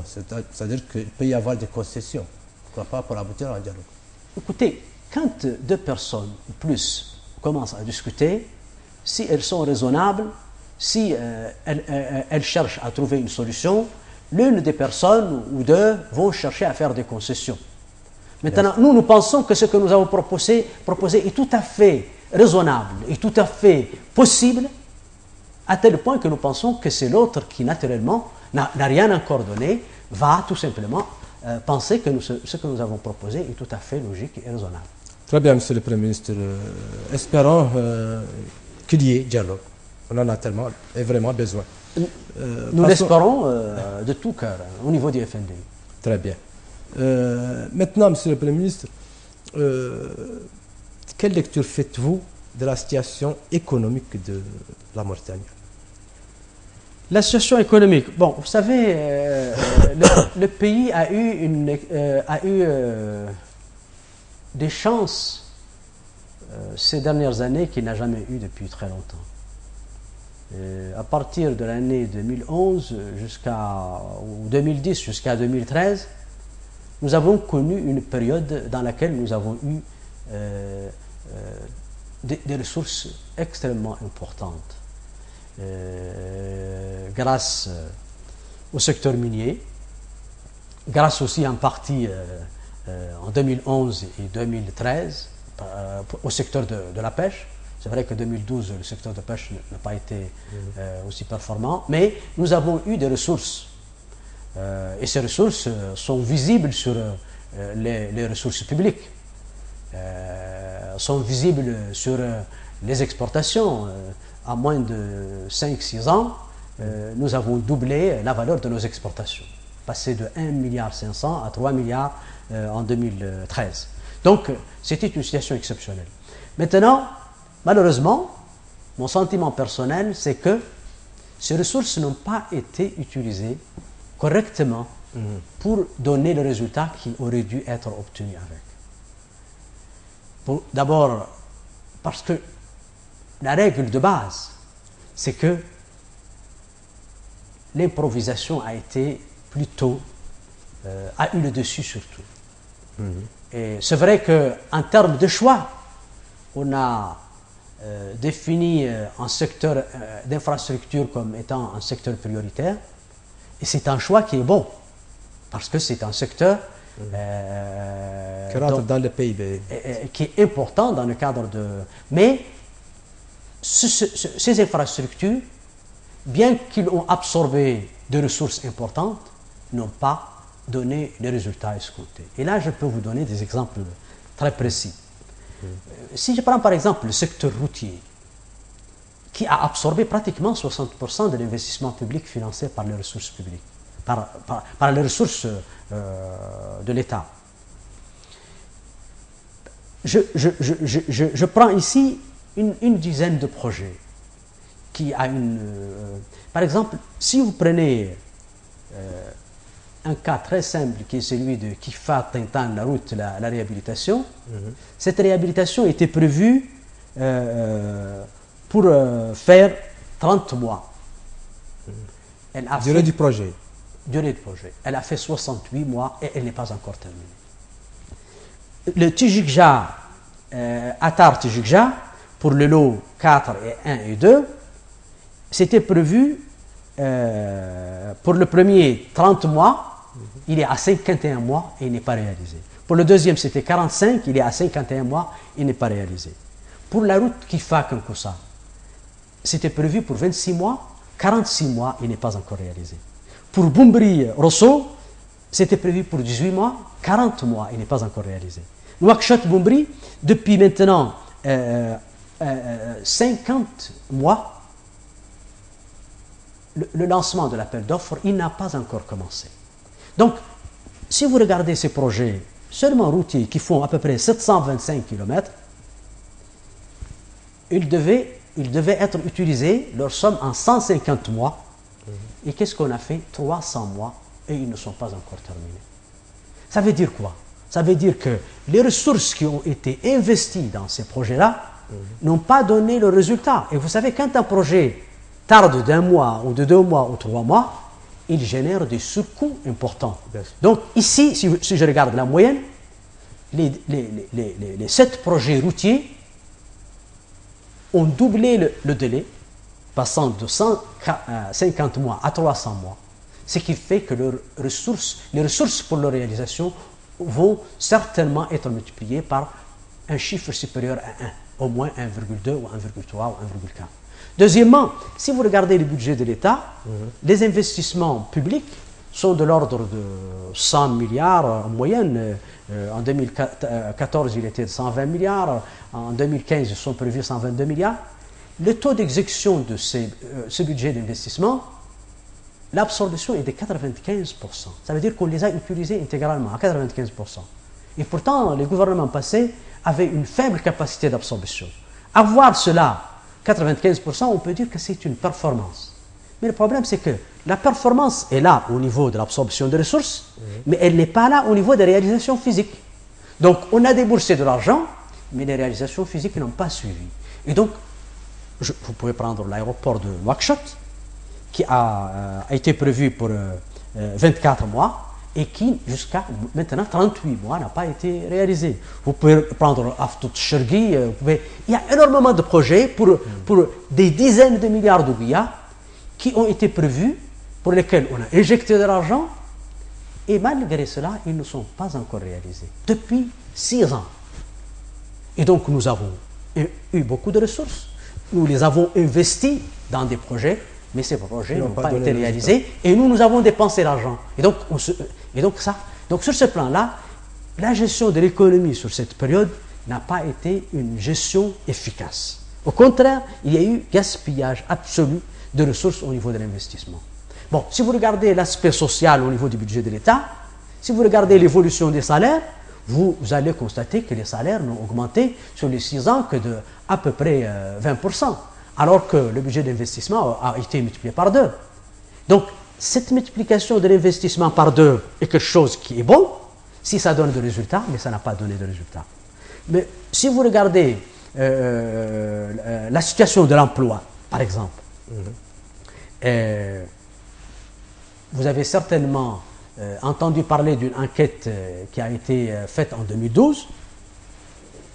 C'est-à-dire qu'il peut y avoir des concessions, pourquoi pas, pour aboutir à un dialogue. Écoutez, quand deux personnes ou plus commencent à discuter, si elles sont raisonnables, si elles cherchent à trouver une solution, l'une des personnes ou deux vont chercher à faire des concessions. Maintenant, nous pensons que ce que nous avons proposé est tout à fait raisonnable et tout à fait possible, à tel point que nous pensons que c'est l'autre qui, naturellement, n'a rien encore donné, va tout simplement penser que ce que nous avons proposé est tout à fait logique et raisonnable. Très bien, Monsieur le Premier ministre. Espérons qu'il y ait dialogue. On en a tellement et vraiment besoin. Nous l'espérons de tout cœur au niveau du FNDU. Très bien. Maintenant, Monsieur le Premier ministre, quelle lecture faites-vous de la situation économique de la Mauritanie? La situation économique. Bon, vous savez, le pays a eu des chances ces dernières années qu'il n'a jamais eu depuis très longtemps. À partir de l'année 2011 ou 2010 jusqu'à 2013, nous avons connu une période dans laquelle nous avons eu des ressources extrêmement importantes. Grâce au secteur minier, grâce aussi en partie en 2011 et 2013 au secteur de la pêche. C'est vrai que 2012, le secteur de pêche n'a pas été aussi performant, mais nous avons eu des ressources. Et ces ressources sont visibles sur les ressources publiques, sont visibles sur les exportations. En moins de 5-6 ans, nous avons doublé la valeur de nos exportations, passé de 1,5 milliard à 3 milliards en 2013. Donc, c'était une situation exceptionnelle. Maintenant, malheureusement, mon sentiment personnel, c'est que ces ressources n'ont pas été utilisées correctement pour donner le résultat qui aurait dû être obtenu avec. D'abord, parce que la règle de base, c'est que l'improvisation a été plutôt, a eu le dessus sur tout. Et c'est vrai qu'en termes de choix, on a défini un secteur d'infrastructure comme étant un secteur prioritaire, et c'est un choix qui est bon, parce que c'est un secteur qui rentre dans le PIB. Qui est important dans le cadre de... Mais ces infrastructures, bien qu'ils ont absorbé des ressources importantes, n'ont pas donné les résultats escomptés. Et là, je peux vous donner des exemples très précis. Si je prends par exemple le secteur routier, qui a absorbé pratiquement 60% de l'investissement public financé par les ressources publiques, par les ressources de l'État. Je prends ici une dizaine de projets qui a une... par exemple, si vous prenez un cas très simple qui est celui de Kifa-Tintan, la route, la réhabilitation, cette réhabilitation était prévue pour faire 30 mois. Durée du projet. Durée du projet. Elle a fait 68 mois et elle n'est pas encore terminée. Le Tijikja, Atar Tijikja, pour le lot 4 et 1 et 2, c'était prévu pour le premier 30 mois, il est à 51 mois et il n'est pas réalisé. Pour le deuxième, c'était 45, il est à 51 mois, il n'est pas réalisé. Pour la route Kifa-Kankusa, c'était prévu pour 26 mois, 46 mois, il n'est pas encore réalisé. Pour Boumbri-Rosso, c'était prévu pour 18 mois, 40 mois, il n'est pas encore réalisé. Nouakchott-Boumbri, depuis maintenant 50 mois, le lancement de l'appel d'offres, il n'a pas encore commencé. Donc, si vous regardez ces projets seulement routiers qui font à peu près 725 km, ils devaient être utilisés, leur somme, en 150 mois. Et qu'est-ce qu'on a fait? 300 mois et ils ne sont pas encore terminés. Ça veut dire quoi? Ça veut dire que les ressources qui ont été investies dans ces projets-là n'ont pas donné le résultat. Et vous savez, quand un projet tarde d'1 mois ou de 2 mois ou 3 mois, il génère des surcoûts importants. Donc ici, si je regarde la moyenne, les 7 projets routiers ont doublé le délai, passant de 150 mois à 300 mois, ce qui fait que les ressources pour leur réalisation vont certainement être multipliées par un chiffre supérieur à 1, au moins 1,2 ou 1,3 ou 1,4. Deuxièmement, si vous regardez le budget de l'État, les investissements publics sont de l'ordre de 100 milliards en moyenne. En 2014, il était de 120 milliards. En 2015, ils sont prévus 122 milliards. Le taux d'exécution de ce budget d'investissement, l'absorption est de 95%. Ça veut dire qu'on les a utilisés intégralement, à 95%. Et pourtant, les gouvernements passés avaient une faible capacité d'absorption. Avoir cela, 95%, on peut dire que c'est une performance. Mais le problème, c'est que la performance est là au niveau de l'absorption des ressources, mais elle n'est pas là au niveau des réalisations physiques. Donc, on a déboursé de l'argent, mais les réalisations physiques n'ont pas suivi. Et donc, vous pouvez prendre l'aéroport de Nouakchott, qui a été prévu pour 24 mois, et qui, jusqu'à maintenant, 38 mois, n'a pas été réalisé. Vous pouvez prendre Aftout Chergui, il y a énormément de projets pour des dizaines de milliards d'ouïas qui ont été prévus, pour lesquels on a injecté de l'argent, et malgré cela, ils ne sont pas encore réalisés. Depuis 6 ans. Et donc, nous avons eu beaucoup de ressources, nous les avons investis dans des projets, mais ces projets n'ont pas été réalisés, et nous avons dépensé l'argent. Et donc, sur ce plan-là, la gestion de l'économie sur cette période n'a pas été une gestion efficace. Au contraire, il y a eu gaspillage absolu de ressources au niveau de l'investissement. Bon, si vous regardez l'aspect social au niveau du budget de l'État, si vous regardez l'évolution des salaires, vous allez constater que les salaires n'ont augmenté sur les 6 ans que de à peu près 20%, alors que le budget d'investissement a été multiplié par 2. Donc, cette multiplication de l'investissement par 2 est quelque chose qui est bon, si ça donne des résultats, mais ça n'a pas donné de résultats. Mais si vous regardez la situation de l'emploi, par exemple, vous avez certainement entendu parler d'une enquête qui a été faite en 2012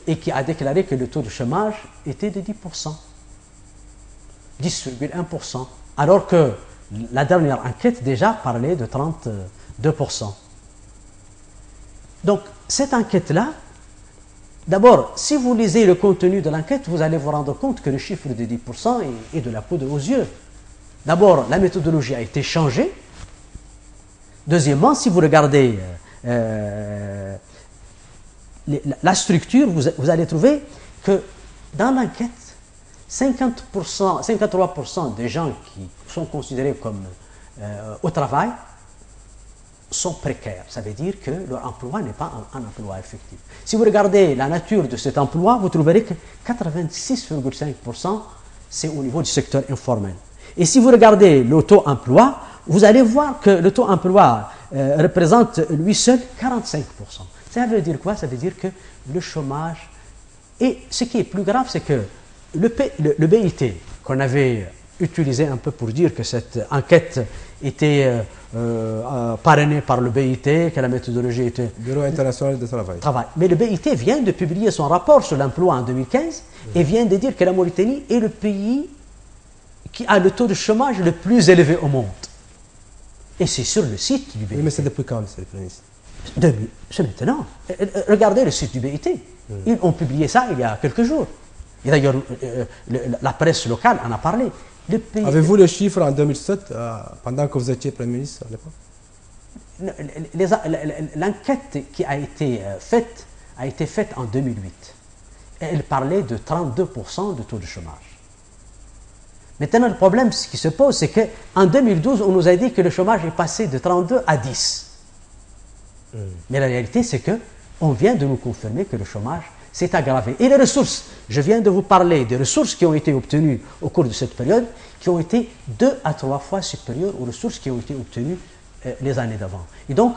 et qui a déclaré que le taux de chômage était de 10%, 10,1%, alors que la dernière enquête déjà parlait de 32%. Donc, cette enquête-là, d'abord, si vous lisez le contenu de l'enquête, vous allez vous rendre compte que le chiffre de 10% est de la poudre aux yeux. D'abord, la méthodologie a été changée. Deuxièmement, si vous regardez la structure, vous allez trouver que dans l'enquête, 53% des gens qui sont considérés comme au travail sont précaires. Ça veut dire que leur emploi n'est pas un emploi effectif. Si vous regardez la nature de cet emploi, vous trouverez que 86,5% c'est au niveau du secteur informel. Et si vous regardez le taux emploi, vous allez voir que le taux emploi représente lui seul 45%. Ça veut dire quoi? Ça veut dire que le chômage, et ce qui est plus grave, c'est que le BIT, qu'on avait utilisé un peu pour dire que cette enquête était parrainée par le BIT, que la méthodologie était... Bureau international de travail. Mais le BIT vient de publier son rapport sur l'emploi en 2015 et vient de dire que la Mauritanie est le pays qui a le taux de chômage le plus élevé au monde. Et c'est sur le site du BIT. Oui, mais c'est depuis quand, monsieur le Premier ministre? C'est maintenant. Regardez le site du BIT. Ils ont publié ça il y a quelques jours. Et d'ailleurs, la presse locale en a parlé. Avez-vous le chiffre en 2007, pendant que vous étiez Premier ministre à l'époque? L'enquête qui a été faite en 2008. Et elle parlait de 32% de taux de chômage. Maintenant, le problème, ce qui se pose, c'est qu'en 2012, on nous a dit que le chômage est passé de 32 à 10. Mais la réalité, c'est qu'on vient de nous confirmer que le chômage s'est aggravé. Et les ressources, je viens de vous parler des ressources qui ont été obtenues au cours de cette période, qui ont été 2 à 3 fois supérieures aux ressources qui ont été obtenues les années d'avant. Et donc,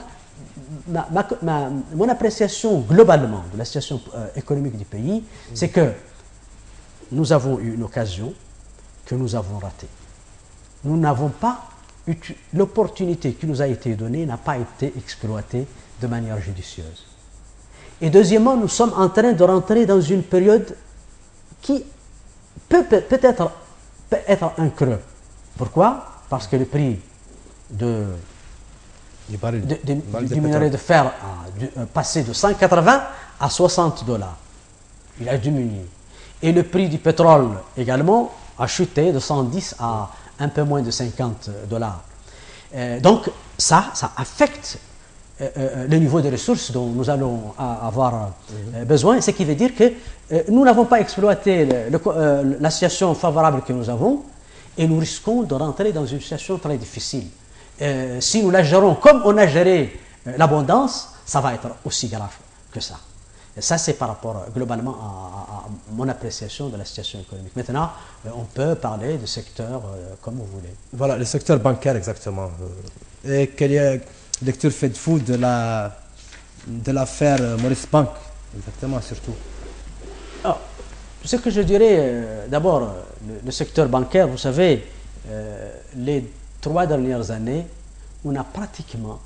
mon appréciation globalement de la situation économique du pays, c'est que nous avons eu une occasion que nous avons ratée. Nous n'avons pas l'opportunité qui nous a été donnée n'a pas été exploitée de manière judicieuse. Et deuxièmement, nous sommes en train de rentrer dans une période qui peut-être être un creux. Pourquoi? Parce que le prix du minerai de fer a passé de 180 à 60 $. Il a diminué. Et le prix du pétrole également a chuté de 110 à un peu moins de 50 $. Donc ça affecte le niveau de ressources dont nous allons avoir besoin, ce qui veut dire que nous n'avons pas exploité la situation favorable que nous avons et nous risquons de rentrer dans une situation très difficile. Si nous la gérons comme on a géré l'abondance, ça va être aussi grave que ça. Et ça, c'est par rapport globalement à mon appréciation de la situation économique. Maintenant, on peut parler de secteur comme vous voulez. Voilà, le secteur bancaire exactement. Et quelle lecture faites-vous de l'affaire Maurice Bank, exactement, surtout? Alors, ce que je dirais, d'abord, le secteur bancaire, vous savez, les 3 dernières années, on a pratiquement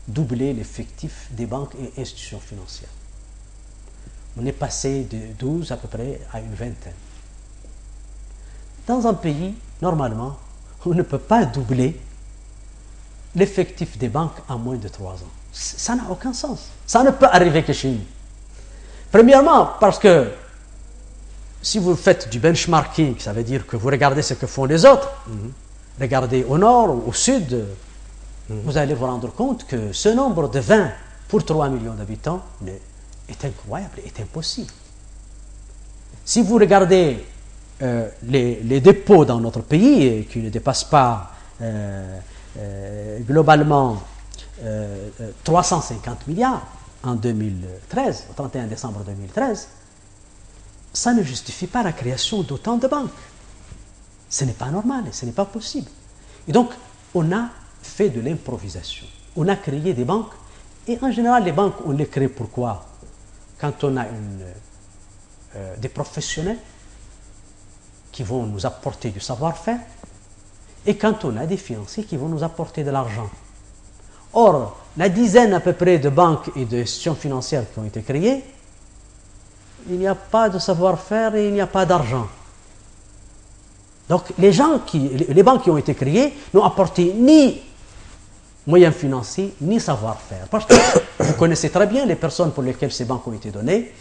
doublé l'effectif des banques et institutions financières. On est passé de 12 à peu près à une vingtaine. Dans un pays, normalement, on ne peut pas doubler l'effectif des banques en moins de 3 ans. Ça n'a aucun sens. Ça ne peut arriver que chez nous. Premièrement, parce que si vous faites du benchmarking, ça veut dire que vous regardez ce que font les autres, regardez au nord, au sud, vous allez vous rendre compte que ce nombre de 20 pour 3 millions d'habitants est incroyable, est impossible. Si vous regardez les dépôts dans notre pays, qui ne dépassent pas globalement 350 milliards en 2013, au 31 décembre 2013, ça ne justifie pas la création d'autant de banques. Ce n'est pas normal, ce n'est pas possible. Et donc, on a fait de l'improvisation. On a créé des banques, et en général, les banques, on les crée pourquoi? Quand on a des professionnels qui vont nous apporter du savoir-faire, et quand on a des financiers qui vont nous apporter de l'argent. Or, la dizaine à peu près de banques et d'institutions financières qui ont été créées, il n'y a pas de savoir-faire et il n'y a pas d'argent. Donc, les banques qui ont été créées n'ont apporté ni moyens financiers, ni savoir-faire. Parce que vous connaissez très bien les personnes pour lesquelles ces banques ont été données,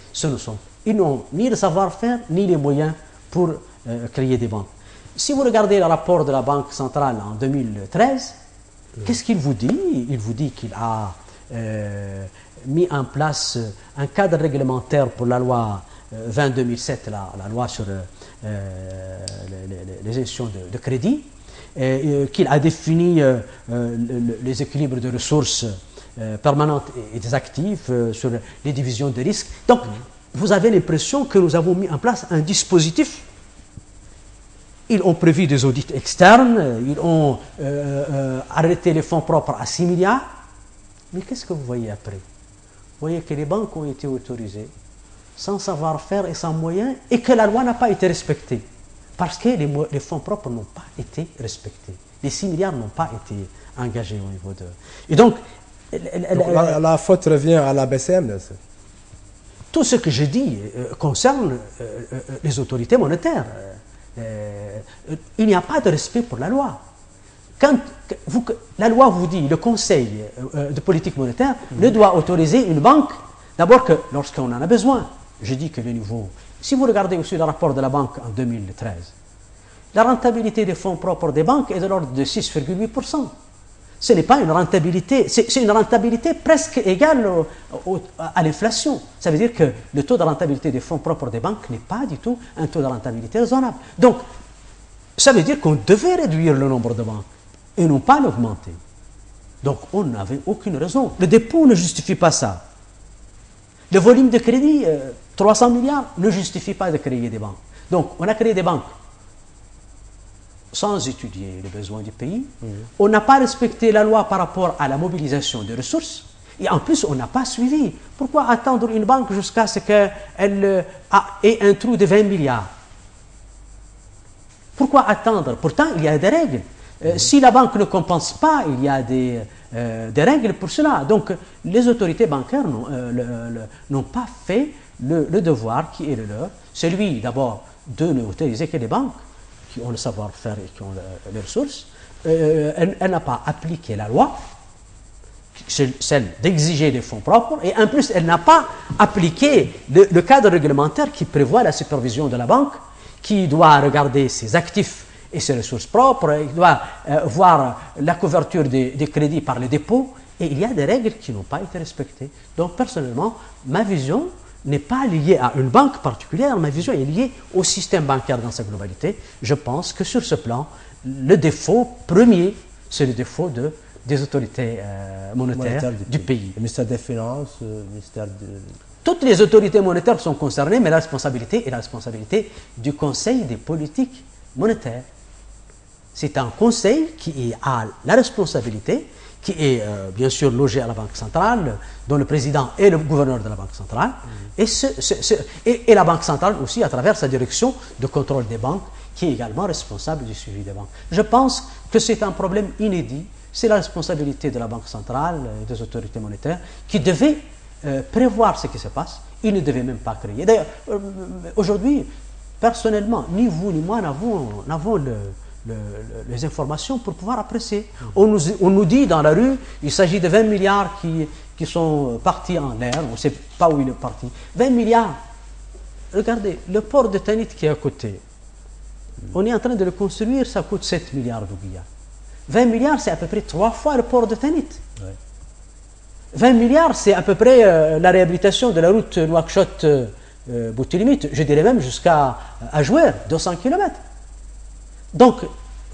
ils n'ont ni le savoir-faire, ni les moyens pour créer des banques. Si vous regardez le rapport de la Banque centrale en 2013, qu'est-ce qu'il vous dit? Il vous dit qu'il a mis en place un cadre réglementaire pour la loi 20-2007, la loi sur les gestions de crédit, qu'il a défini les équilibres de ressources permanentes et des actifs sur les divisions de risques. Donc, vous avez l'impression que nous avons mis en place un dispositif. Ils ont prévu des audits externes, ils ont arrêté les fonds propres à 6 milliards. Mais qu'est-ce que vous voyez après? Vous voyez que les banques ont été autorisées sans savoir-faire et sans moyens, et que la loi n'a pas été respectée. Parce que les fonds propres n'ont pas été respectés. Les 6 milliards n'ont pas été engagés au niveau de... Et donc la faute revient à la BCM. Tout ce que je dis concerne les autorités monétaires. Il n'y a pas de respect pour la loi. Quand la loi vous dit, le Conseil de politique monétaire ne doit autoriser une banque, d'abord que lorsqu'on en a besoin. Je dis que le niveau... Si vous regardez aussi le rapport de la banque en 2013, la rentabilité des fonds propres des banques est de l'ordre de 6,8%. Ce n'est pas une rentabilité, c'est une rentabilité presque égale à l'inflation. Ça veut dire que le taux de rentabilité des fonds propres des banques n'est pas du tout un taux de rentabilité raisonnable. Donc, ça veut dire qu'on devait réduire le nombre de banques et non pas l'augmenter. Donc, on n'avait aucune raison. Le dépôt ne justifie pas ça. Le volume de crédit, 300 milliards, ne justifie pas de créer des banques. Donc, on a créé des banques sans étudier les besoins du pays. On n'a pas respecté la loi par rapport à la mobilisation des ressources. Et en plus, on n'a pas suivi. Pourquoi attendre une banque jusqu'à ce qu'elle ait un trou de 20 milliards? Pourquoi attendre? Pourtant, il y a des règles. Si la banque ne compense pas, il y a des règles pour cela. Donc, les autorités bancaires n'ont pas fait le devoir qui est le leur. Celui, d'abord, de n'autoriser que les banques qui ont le savoir-faire et qui ont les ressources. Elle n'a pas appliqué la loi, celle d'exiger des fonds propres, et en plus, elle n'a pas appliqué le cadre réglementaire qui prévoit la supervision de la banque, qui doit regarder ses actifs et ses ressources propres, il doit voir la couverture des crédits par les dépôts, et il y a des règles qui n'ont pas été respectées. Donc, personnellement, ma vision n'est pas liée à une banque particulière, ma vision est liée au système bancaire dans sa globalité. Je pense que sur ce plan, le défaut premier, c'est le défaut des autorités monétaires du pays. Le ministère des Finances, le ministère de... Toutes les autorités monétaires sont concernées, mais la responsabilité est la responsabilité du Conseil des politiques monétaires. C'est un conseil qui a la responsabilité, qui est bien sûr logé à la Banque centrale, dont le président est le gouverneur de la Banque centrale, et la Banque centrale aussi à travers sa direction de contrôle des banques, qui est également responsable du suivi des banques. Je pense que c'est un problème inédit, c'est la responsabilité de la Banque centrale et des autorités monétaires qui devaient prévoir ce qui se passe. Ils ne devaient même pas créer. D'ailleurs, aujourd'hui, personnellement, ni vous ni moi n'avons les informations pour pouvoir apprécier. On nous dit dans la rue, il s'agit de 20 milliards qui sont partis en l'air, on ne sait pas où il est parti. 20 milliards. Regardez, le port de Tanit qui est à côté, on est en train de le construire, ça coûte 7 milliards d'ouguiya. 20 milliards, c'est à peu près 3 fois le port de Tanit. Ouais. 20 milliards, c'est à peu près la réhabilitation de la route Nouakchott Boutelimite, je dirais même jusqu'à Ajouer, 200 km. Donc,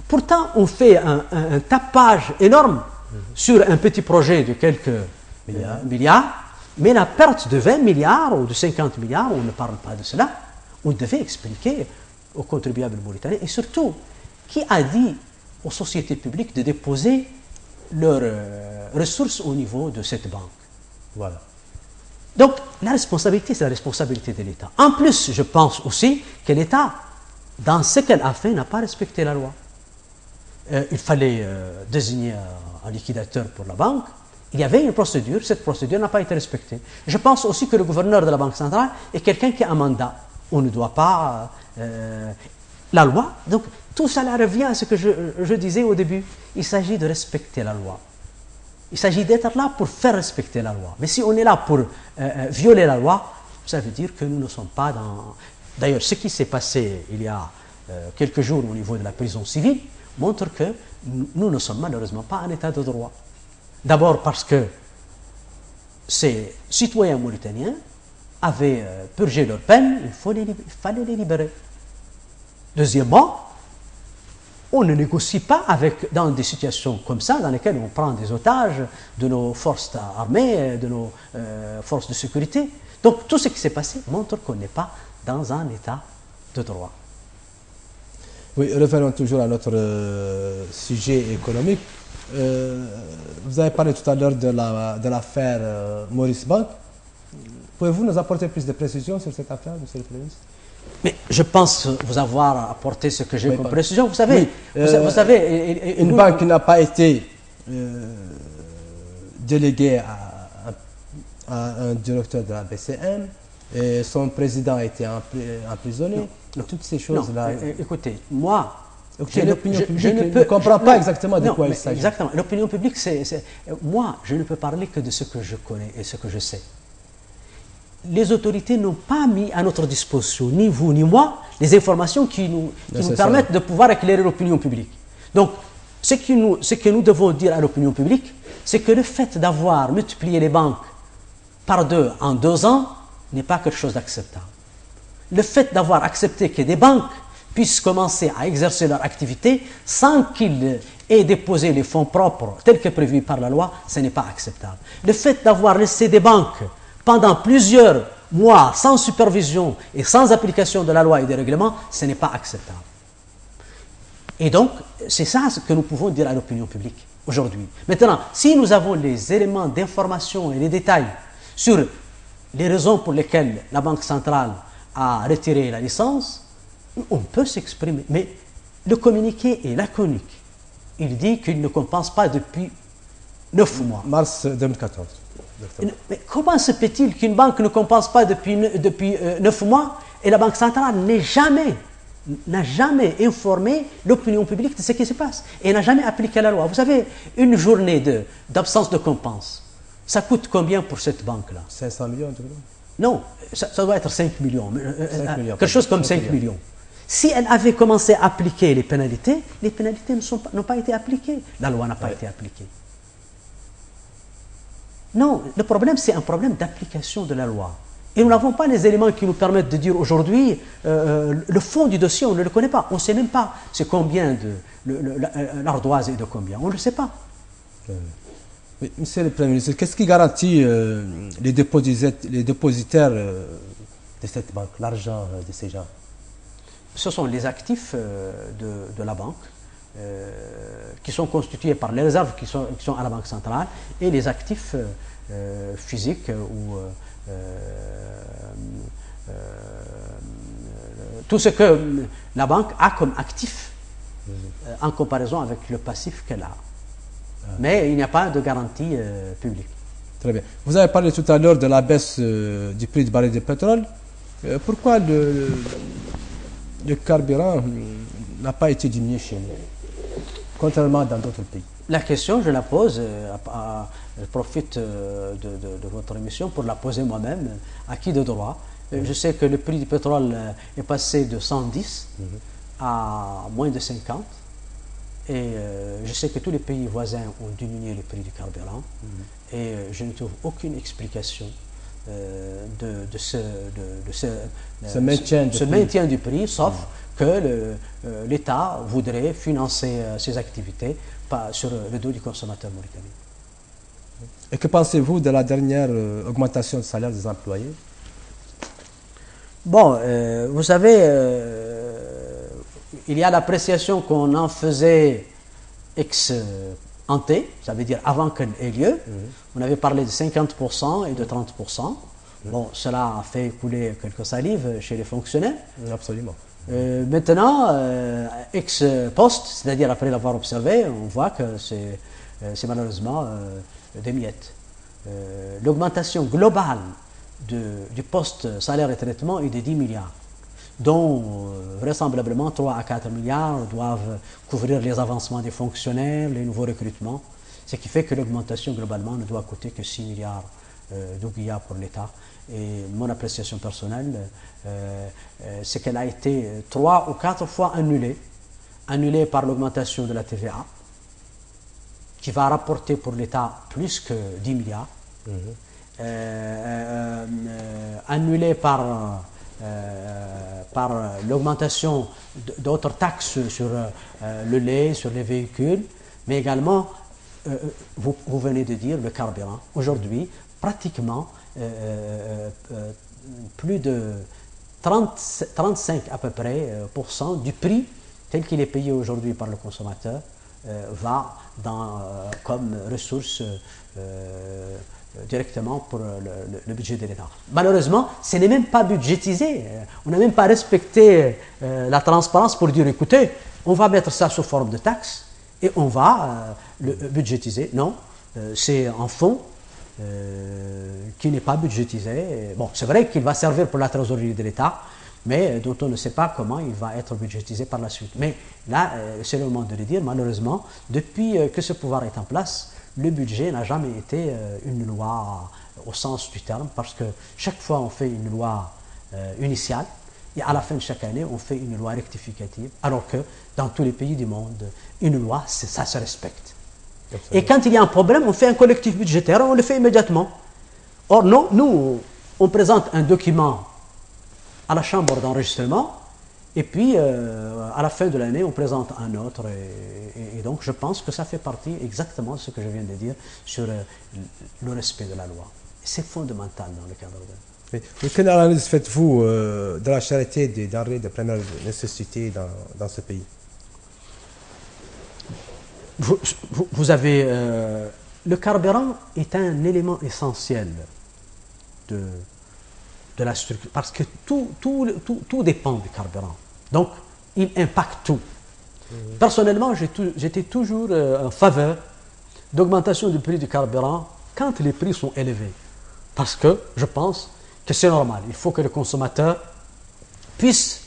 pourtant, on fait un tapage énorme sur un petit projet de quelques milliards, mais la perte de 20 milliards ou de 50 milliards, on ne parle pas de cela. On devait expliquer aux contribuables mauritaniens, et surtout, qui a dit aux sociétés publiques de déposer leurs ressources au niveau de cette banque. Voilà. Donc, la responsabilité, c'est la responsabilité de l'État. En plus, je pense aussi que l'État, dans ce qu'elle a fait, n'a pas respecté la loi. Il fallait désigner un liquidateur pour la banque. Il y avait une procédure, cette procédure n'a pas été respectée. Je pense aussi que le gouverneur de la Banque centrale est quelqu'un qui a un mandat. On ne doit pas... la loi, donc tout cela revient à ce que je disais au début. Il s'agit de respecter la loi. Il s'agit d'être là pour faire respecter la loi. Mais si on est là pour violer la loi, ça veut dire que nous ne sommes pas dans... D'ailleurs, ce qui s'est passé il y a quelques jours au niveau de la prison civile montre que nous ne sommes malheureusement pas en état de droit. D'abord parce que ces citoyens mauritaniens avaient purgé leur peine, il fallait les libérer. Deuxièmement, on ne négocie pas dans des situations comme ça, dans lesquelles on prend des otages de nos forces armées, de nos forces de sécurité. Donc tout ce qui s'est passé montre qu'on n'est pas dans un état de droit. Oui, revenons toujours à notre sujet économique. Vous avez parlé tout à l'heure de l'affaire Maurice Bank. Pouvez-vous nous apporter plus de précisions sur cette affaire, monsieur le Premier ministre? Mais je pense vous avoir apporté ce que j'ai comme précision. Vous savez, vous savez une banque qui n'a pas été déléguée à un directeur de la BCM, et son président a été emprisonné. Toutes ces choses-là. Écoutez, moi, l'opinion publique ne comprend pas exactement de quoi il s'agit. Exactement. L'opinion publique, moi, je ne peux parler que de ce que je connais et ce que je sais. Les autorités n'ont pas mis à notre disposition, ni vous ni moi, les informations qui nous permettent de pouvoir éclairer l'opinion publique. Donc, ce que nous devons dire à l'opinion publique, c'est que le fait d'avoir multiplié les banques par 2 en 2 ans n'est pas quelque chose d'acceptable. Le fait d'avoir accepté que des banques puissent commencer à exercer leur activité sans qu'ils aient déposé les fonds propres tels que prévus par la loi, ce n'est pas acceptable. Le fait d'avoir laissé des banques pendant plusieurs mois sans supervision et sans application de la loi et des règlements, ce n'est pas acceptable. Et donc, c'est ça ce que nous pouvons dire à l'opinion publique aujourd'hui. Maintenant, si nous avons les éléments d'information et les détails sur les raisons pour lesquelles la Banque centrale a retiré la licence, on peut s'exprimer. Mais le communiqué est laconique. Il dit qu'il ne compense pas depuis 9 mois. Mars 2014. Mais comment se fait-il qu'une banque ne compense pas depuis 9 mois et la Banque centrale n'a jamais informé l'opinion publique de ce qui se passe et n'a jamais appliqué la loi? Vous savez, une journée d'absence de compense, ça coûte combien pour cette banque-là? 500 millions de dollars. Non, ça doit être 5 millions. 5 millions quelque chose comme 5 millions. Si elle avait commencé à appliquer les pénalités n'ont pas été appliquées. La loi n'a pas été appliquée. Non, le problème, c'est un problème d'application de la loi. Et nous n'avons pas les éléments qui nous permettent de dire aujourd'hui, le fond du dossier, on ne le connaît pas. On ne sait même pas c'est combien l'ardoise est de combien. On ne le sait pas. Oui, monsieur le Premier ministre, qu'est-ce qui garantit les dépositaires de cette banque, l'argent de ces gens? Ce sont les actifs de la banque qui sont constitués par les réserves qui sont à la Banque centrale et les actifs physiques ou tout ce que la banque a comme actif en comparaison avec le passif qu'elle a. Mais il n'y a pas de garantie publique. Très bien. Vous avez parlé tout à l'heure de la baisse du prix du baril de pétrole. Pourquoi le carburant n'a pas été diminué chez nous, contrairement dans d'autres pays? La question, je la pose, je profite de votre émission pour la poser moi-même, à qui de droit. Je sais que le prix du pétrole est passé de 110 à moins de 50. Et je sais que tous les pays voisins ont diminué le prix du carburant. Et je ne trouve aucune explication ce maintien du prix, sauf que l'État voudrait financer ses activités sur le dos du consommateur mauritanien. Et que pensez-vous de la dernière augmentation du salaire des employés? Bon, vous savez, il y a l'appréciation qu'on en faisait ex ante, ça veut dire avant qu'elle ait lieu. On avait parlé de 50% et de 30%. Bon, cela a fait couler quelques salives chez les fonctionnaires. Absolument. Maintenant, ex post, c'est-à-dire après l'avoir observé, on voit que c'est malheureusement des miettes. L'augmentation globale du poste salaire et traitement est de 10 milliards, dont vraisemblablement 3 à 4 milliards doivent couvrir les avancements des fonctionnaires, les nouveaux recrutements, ce qui fait que l'augmentation globalement ne doit coûter que 6 milliards d'ouguiya pour l'État. Et mon appréciation personnelle, c'est qu'elle a été 3 ou 4 fois annulée par l'augmentation de la TVA, qui va rapporter pour l'État plus que 10 milliards, annulée par l'augmentation d'autres taxes sur le lait, sur les véhicules, mais également, vous venez de dire, le carburant. Aujourd'hui, pratiquement, plus de 35 à peu près % du prix tel qu'il est payé aujourd'hui par le consommateur va comme ressource directement pour le budget de l'État. Malheureusement, ce n'est même pas budgétisé. On n'a même pas respecté la transparence pour dire, écoutez, on va mettre ça sous forme de taxe et on va le budgétiser. Non, c'est un fonds qui n'est pas budgétisé. Bon, c'est vrai qu'il va servir pour la trésorerie de l'État, mais dont on ne sait pas comment il va être budgétisé par la suite. Mais là, c'est le moment de le dire, malheureusement, depuis que ce pouvoir est en place, le budget n'a jamais été une loi au sens du terme, parce que chaque fois on fait une loi initiale, et à la fin de chaque année, on fait une loi rectificative, alors que dans tous les pays du monde, une loi, ça se respecte. Absolument. Et quand il y a un problème, on fait un collectif budgétaire, on le fait immédiatement. Or, non, nous, on présente un document à la chambre d'enregistrement, et puis à la fin de l'année, on présente un autre. Et donc, je pense que ça fait partie exactement de ce que je viens de dire sur le respect de la loi. C'est fondamental dans le cadre de... Mais quelle analyse faites-vous de la cherté des denrées de première nécessité dans ce pays? Vous avez... le carburant est un élément essentiel de la structure, parce que tout dépend du carburant. Donc, il impacte tout. Personnellement, j'étais toujours en faveur d'augmentation du prix du carburant quand les prix sont élevés. Parce que je pense que c'est normal. Il faut que le consommateur puisse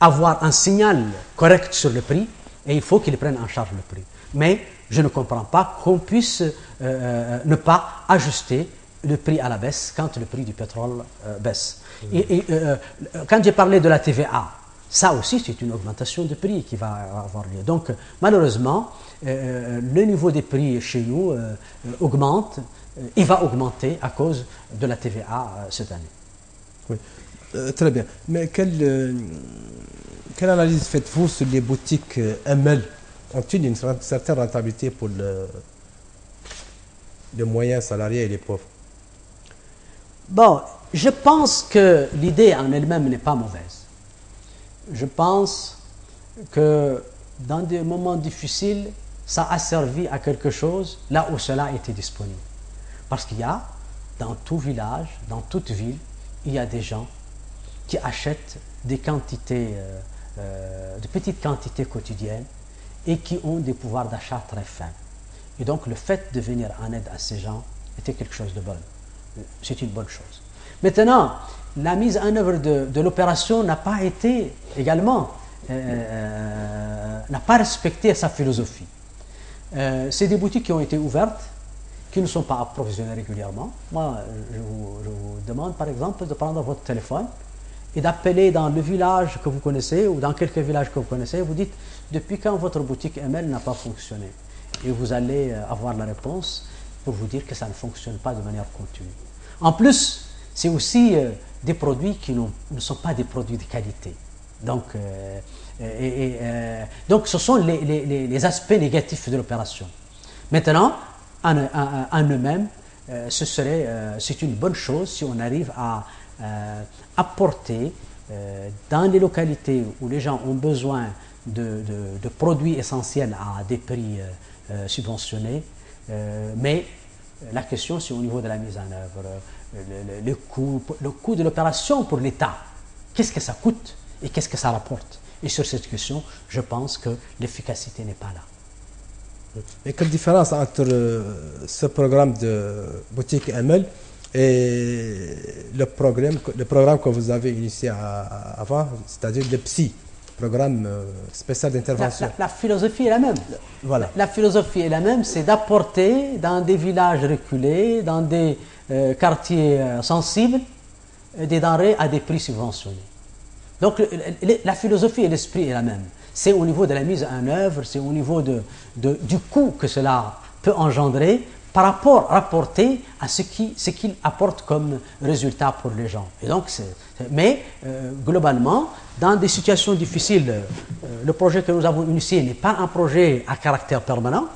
avoir un signal correct sur le prix et il faut qu'il prenne en charge le prix. Mais je ne comprends pas qu'on puisse ne pas ajuster le prix à la baisse quand le prix du pétrole baisse. Quand j'ai parlé de la TVA, ça aussi c'est une augmentation de prix qui va avoir lieu. Donc malheureusement, le niveau des prix chez nous augmente, il va augmenter à cause de la TVA cette année. Oui, très bien. Mais quelle analyse faites-vous sur les boutiques ML? Ont-ils une certaine rentabilité pour les moyens salariés et les pauvres? Bon, je pense que l'idée en elle-même n'est pas mauvaise. Je pense que dans des moments difficiles, ça a servi à quelque chose là où cela était disponible. Parce qu'il y a, dans tout village, dans toute ville, il y a des gens qui achètent des quantités, de petites quantités quotidiennes et qui ont des pouvoirs d'achat très faibles. Et donc le fait de venir en aide à ces gens était quelque chose de bon. C'est une bonne chose. Maintenant, la mise en œuvre de l'opération n'a pas été également, n'a pas respecté sa philosophie. C'est des boutiques qui ont été ouvertes, qui ne sont pas approvisionnées régulièrement. Moi, je vous demande par exemple de prendre votre téléphone et d'appeler dans le village que vous connaissez ou dans quelques villages que vous connaissez. Vous dites depuis quand votre boutique ML n'a pas fonctionné. Et vous allez avoir la réponse pour vous dire que ça ne fonctionne pas de manière continue. En plus, c'est aussi des produits qui ne sont pas des produits de qualité. Donc, donc ce sont les aspects négatifs de l'opération. Maintenant, en eux-mêmes, c'est une bonne chose si on arrive à apporter dans les localités où les gens ont besoin de produits essentiels à des prix subventionnés, mais la question c'est au niveau de la mise en œuvre, le coût de l'opération pour l'État. Qu'est-ce que ça coûte et qu'est-ce que ça rapporte? Et sur cette question, je pense que l'efficacité n'est pas là. Et quelle différence entre ce programme de boutique ML et le programme que vous avez initié avant, c'est-à-dire le PSI, programme spécial d'intervention? La philosophie est la même. Voilà. La philosophie est la même, c'est d'apporter dans des villages reculés, dans des quartiers sensibles, des denrées à des prix subventionnés. Donc la philosophie et l'esprit est la même. C'est au niveau de la mise en œuvre, c'est au niveau du coût que cela peut engendrer par rapport rapporté à ce qu'il apporte comme résultat pour les gens. Et donc, mais globalement, dans des situations difficiles, le projet que nous avons initié n'est pas un projet à caractère permanent,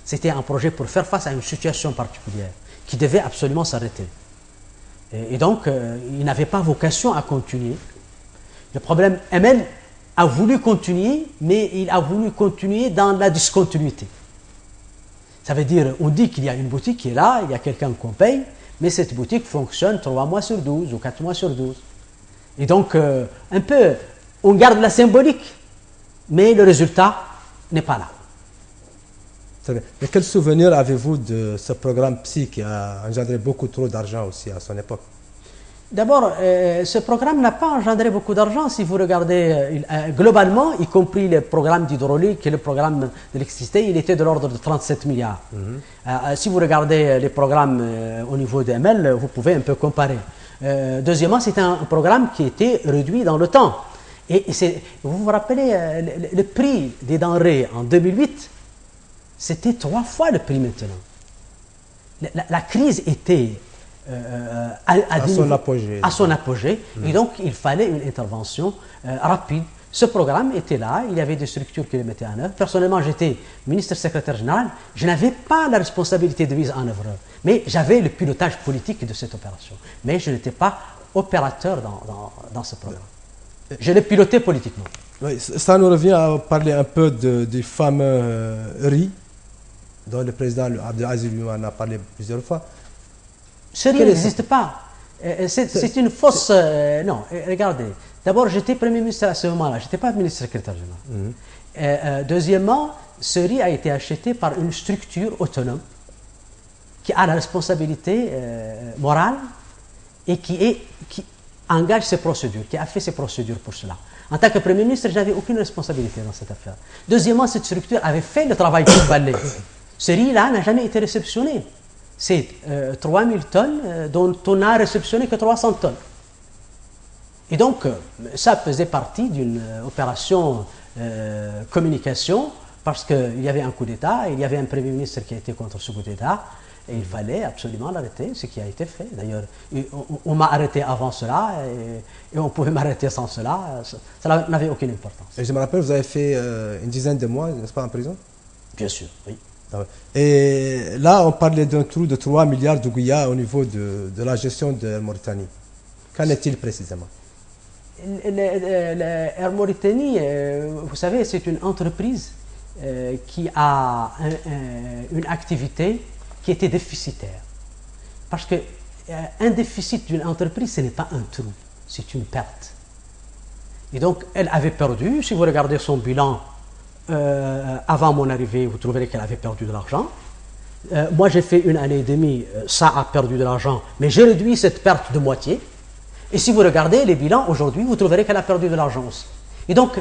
c'était un projet pour faire face à une situation particulière qui devait absolument s'arrêter. Et donc, il n'avait pas vocation à continuer. Le problème, ML a voulu continuer, mais il a voulu continuer dans la discontinuité. Ça veut dire, on dit qu'il y a une boutique qui est là, il y a quelqu'un qu'on paye, mais cette boutique fonctionne 3 mois sur 12 ou 4 mois sur 12. Et donc, un peu, on garde la symbolique, mais le résultat n'est pas là. Très bien. Mais quel souvenir avez-vous de ce programme PSI qui a engendré beaucoup trop d'argent aussi à son époque? D'abord, ce programme n'a pas engendré beaucoup d'argent. Si vous regardez globalement, y compris le programme d'hydraulique et le programme de l'électricité, il était de l'ordre de 37 milliards. Si vous regardez les programmes au niveau de ML, vous pouvez un peu comparer. Deuxièmement, c'est un programme qui était réduit dans le temps. Et vous vous rappelez, le prix des denrées en 2008, c'était 3 fois le prix maintenant. La crise était à son apogée. Et donc il fallait une intervention rapide. Ce programme était là, il y avait des structures qui le mettaient en œuvre. Personnellement, j'étais ministre secrétaire général, je n'avais pas la responsabilité de mise en œuvre, mais j'avais le pilotage politique de cette opération. Mais je n'étais pas opérateur dans ce programme. Je l'ai piloté politiquement. Oui, ça nous revient à parler un peu du fameux riz, dont le président Abdelaziz lui en a parlé plusieurs fois. Ce riz n'existe pas. C'est une fausse... non, regardez. D'abord, j'étais Premier ministre à ce moment-là. Je n'étais pas ministre secrétaire général. Deuxièmement, ce riz a été acheté par une structure autonome qui a la responsabilité morale et qui engage ses procédures, qui a fait ses procédures pour cela. En tant que Premier ministre, je n'avais aucune responsabilité dans cette affaire. Deuxièmement, cette structure avait fait le travail qu'il fallait. Ce riz-là n'a jamais été réceptionné. C'est 3000 tonnes dont on n'a réceptionné que 300 tonnes. Et donc, ça faisait partie d'une opération communication parce qu'il y avait un coup d'État, il y avait un Premier ministre qui a été contre ce coup d'État, et il fallait absolument l'arrêter, ce qui a été fait. D'ailleurs, on m'a arrêté avant cela, et on pouvait m'arrêter sans cela. Ça n'avait aucune importance. Et je me rappelle, vous avez fait une dizaine de mois, n'est-ce pas, en prison? Bien sûr, oui. Et là, on parlait d'un trou de 3 milliards de Gouya au niveau de la gestion de Mauritanie. Qu'en est-il précisément? Air Mauritanie, vous savez, c'est une entreprise qui a une activité qui était déficitaire. Parce qu'un déficit d'une entreprise, ce n'est pas un trou, c'est une perte. Et donc, elle avait perdu, si vous regardez son bilan, avant mon arrivée, vous trouverez qu'elle avait perdu de l'argent. Moi, j'ai fait 1 année et demie, ça a perdu de l'argent, mais j'ai réduit cette perte de moitié. Et si vous regardez les bilans aujourd'hui, vous trouverez qu'elle a perdu de l'argent aussi. Et donc,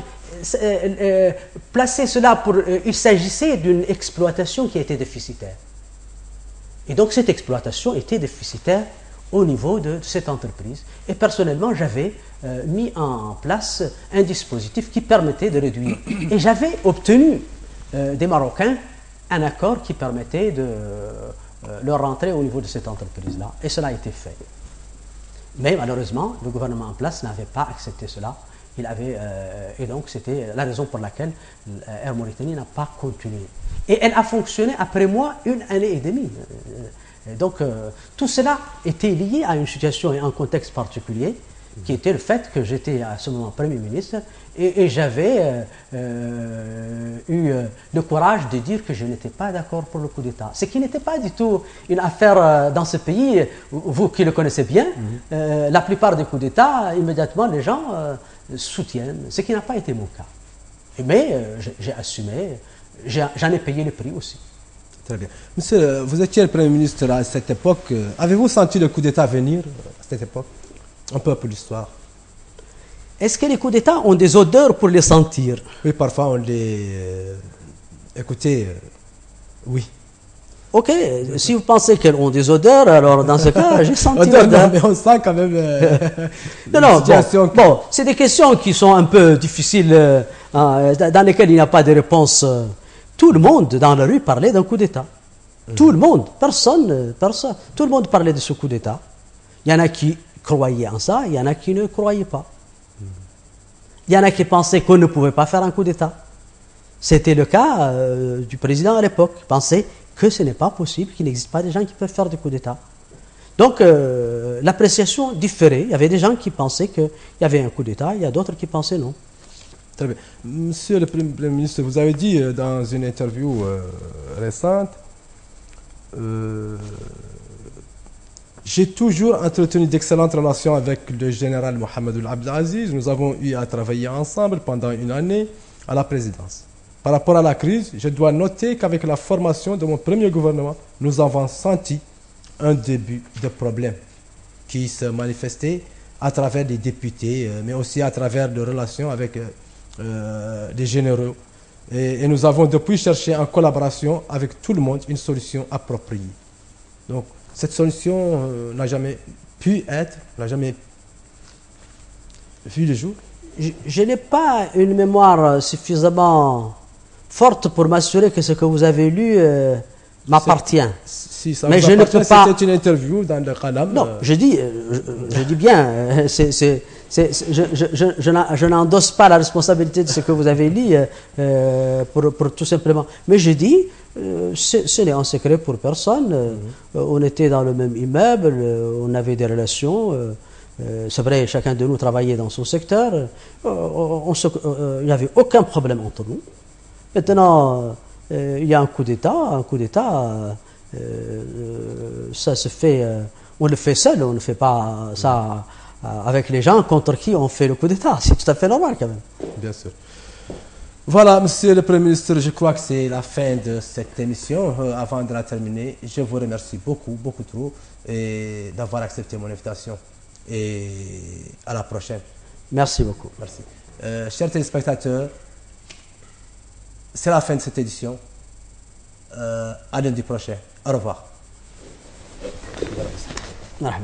placer cela pour... il s'agissait d'une exploitation qui était déficitaire. Et donc, cette exploitation était déficitaire au niveau de cette entreprise. Et personnellement, j'avais mis en place un dispositif qui permettait de réduire. Et j'avais obtenu des Marocains un accord qui permettait de leur rentrer au niveau de cette entreprise-là. Et cela a été fait. Mais malheureusement, le gouvernement en place n'avait pas accepté cela. Et donc, c'était la raison pour laquelle Air Mauritanie n'a pas continué. Et elle a fonctionné après moi 1 année et demie. Donc, tout cela était lié à une situation et un contexte particulier, qui était le fait que j'étais à ce moment Premier ministre et j'avais eu le courage de dire que je n'étais pas d'accord pour le coup d'État. Ce qui n'était pas du tout une affaire dans ce pays, vous qui le connaissez bien, la plupart des coups d'État, immédiatement les gens soutiennent, ce qui n'a pas été mon cas. Mais j'ai assumé, j'en ai payé le prix aussi. Très bien. Monsieur, vous étiez le Premier ministre à cette époque. Avez-vous senti le coup d'État venir à cette époque? Un peu pour l'histoire. Est-ce que les coups d'État ont des odeurs pour les sentir? Oui, parfois on les... écoutez, oui. Ok, si vous pensez qu'elles ont des odeurs, alors dans ce cas, j'ai senti odeur. l'odeur. Mais on sent quand même... non, bon, c'est des questions qui sont un peu difficiles, dans lesquelles il n'y a pas de réponse. Tout le monde dans la rue parlait d'un coup d'État. Tout le monde, personne, tout le monde parlait de ce coup d'État. Il y en a qui croyaient en ça, il y en a qui ne croyaient pas. Il y en a qui pensaient qu'on ne pouvait pas faire un coup d'État. C'était le cas du président à l'époque. Il pensait que ce n'est pas possible, qu'il n'existe pas des gens qui peuvent faire des coups d'État. Donc l'appréciation différait. Il y avait des gens qui pensaient qu'il y avait un coup d'État, il y a d'autres qui pensaient non. Très bien. Monsieur le Premier ministre, vous avez dit dans une interview récente, j'ai toujours entretenu d'excellentes relations avec le général Mohamed Abdelaziz. Nous avons eu à travailler ensemble pendant 1 année à la présidence. Par rapport à la crise, je dois noter qu'avec la formation de mon premier gouvernement, nous avons senti un début de problème qui se manifestait à travers des députés, mais aussi à travers des relations avec des généraux. Et nous avons depuis cherché en collaboration avec tout le monde une solution appropriée. Donc, cette solution n'a jamais pu être, n'a jamais vu le jour. Je n'ai pas une mémoire suffisamment forte pour m'assurer que ce que vous avez lu m'appartient. Si ça mais vous je ne appartient, peux pas. C'était une interview dans le Qalam. Non, je dis bien, je n'endosse pas la responsabilité de ce que vous avez lu pour tout simplement. Mais je dis, ce n'est un secret pour personne. On était dans le même immeuble, on avait des relations. C'est vrai, chacun de nous travaillait dans son secteur. Il n'y avait aucun problème entre nous. Maintenant, il y a un coup d'État. Un coup d'État, ça se fait, on le fait seul, on ne fait pas ça avec les gens contre qui on fait le coup d'État. C'est tout à fait normal quand même. Bien sûr. Voilà, monsieur le Premier ministre, je crois que c'est la fin de cette émission. Avant de la terminer, je vous remercie beaucoup, beaucoup trop d'avoir accepté mon invitation. Et à la prochaine. Merci beaucoup. Merci. Chers téléspectateurs, c'est la fin de cette édition. À lundi prochain. Au revoir. Merci.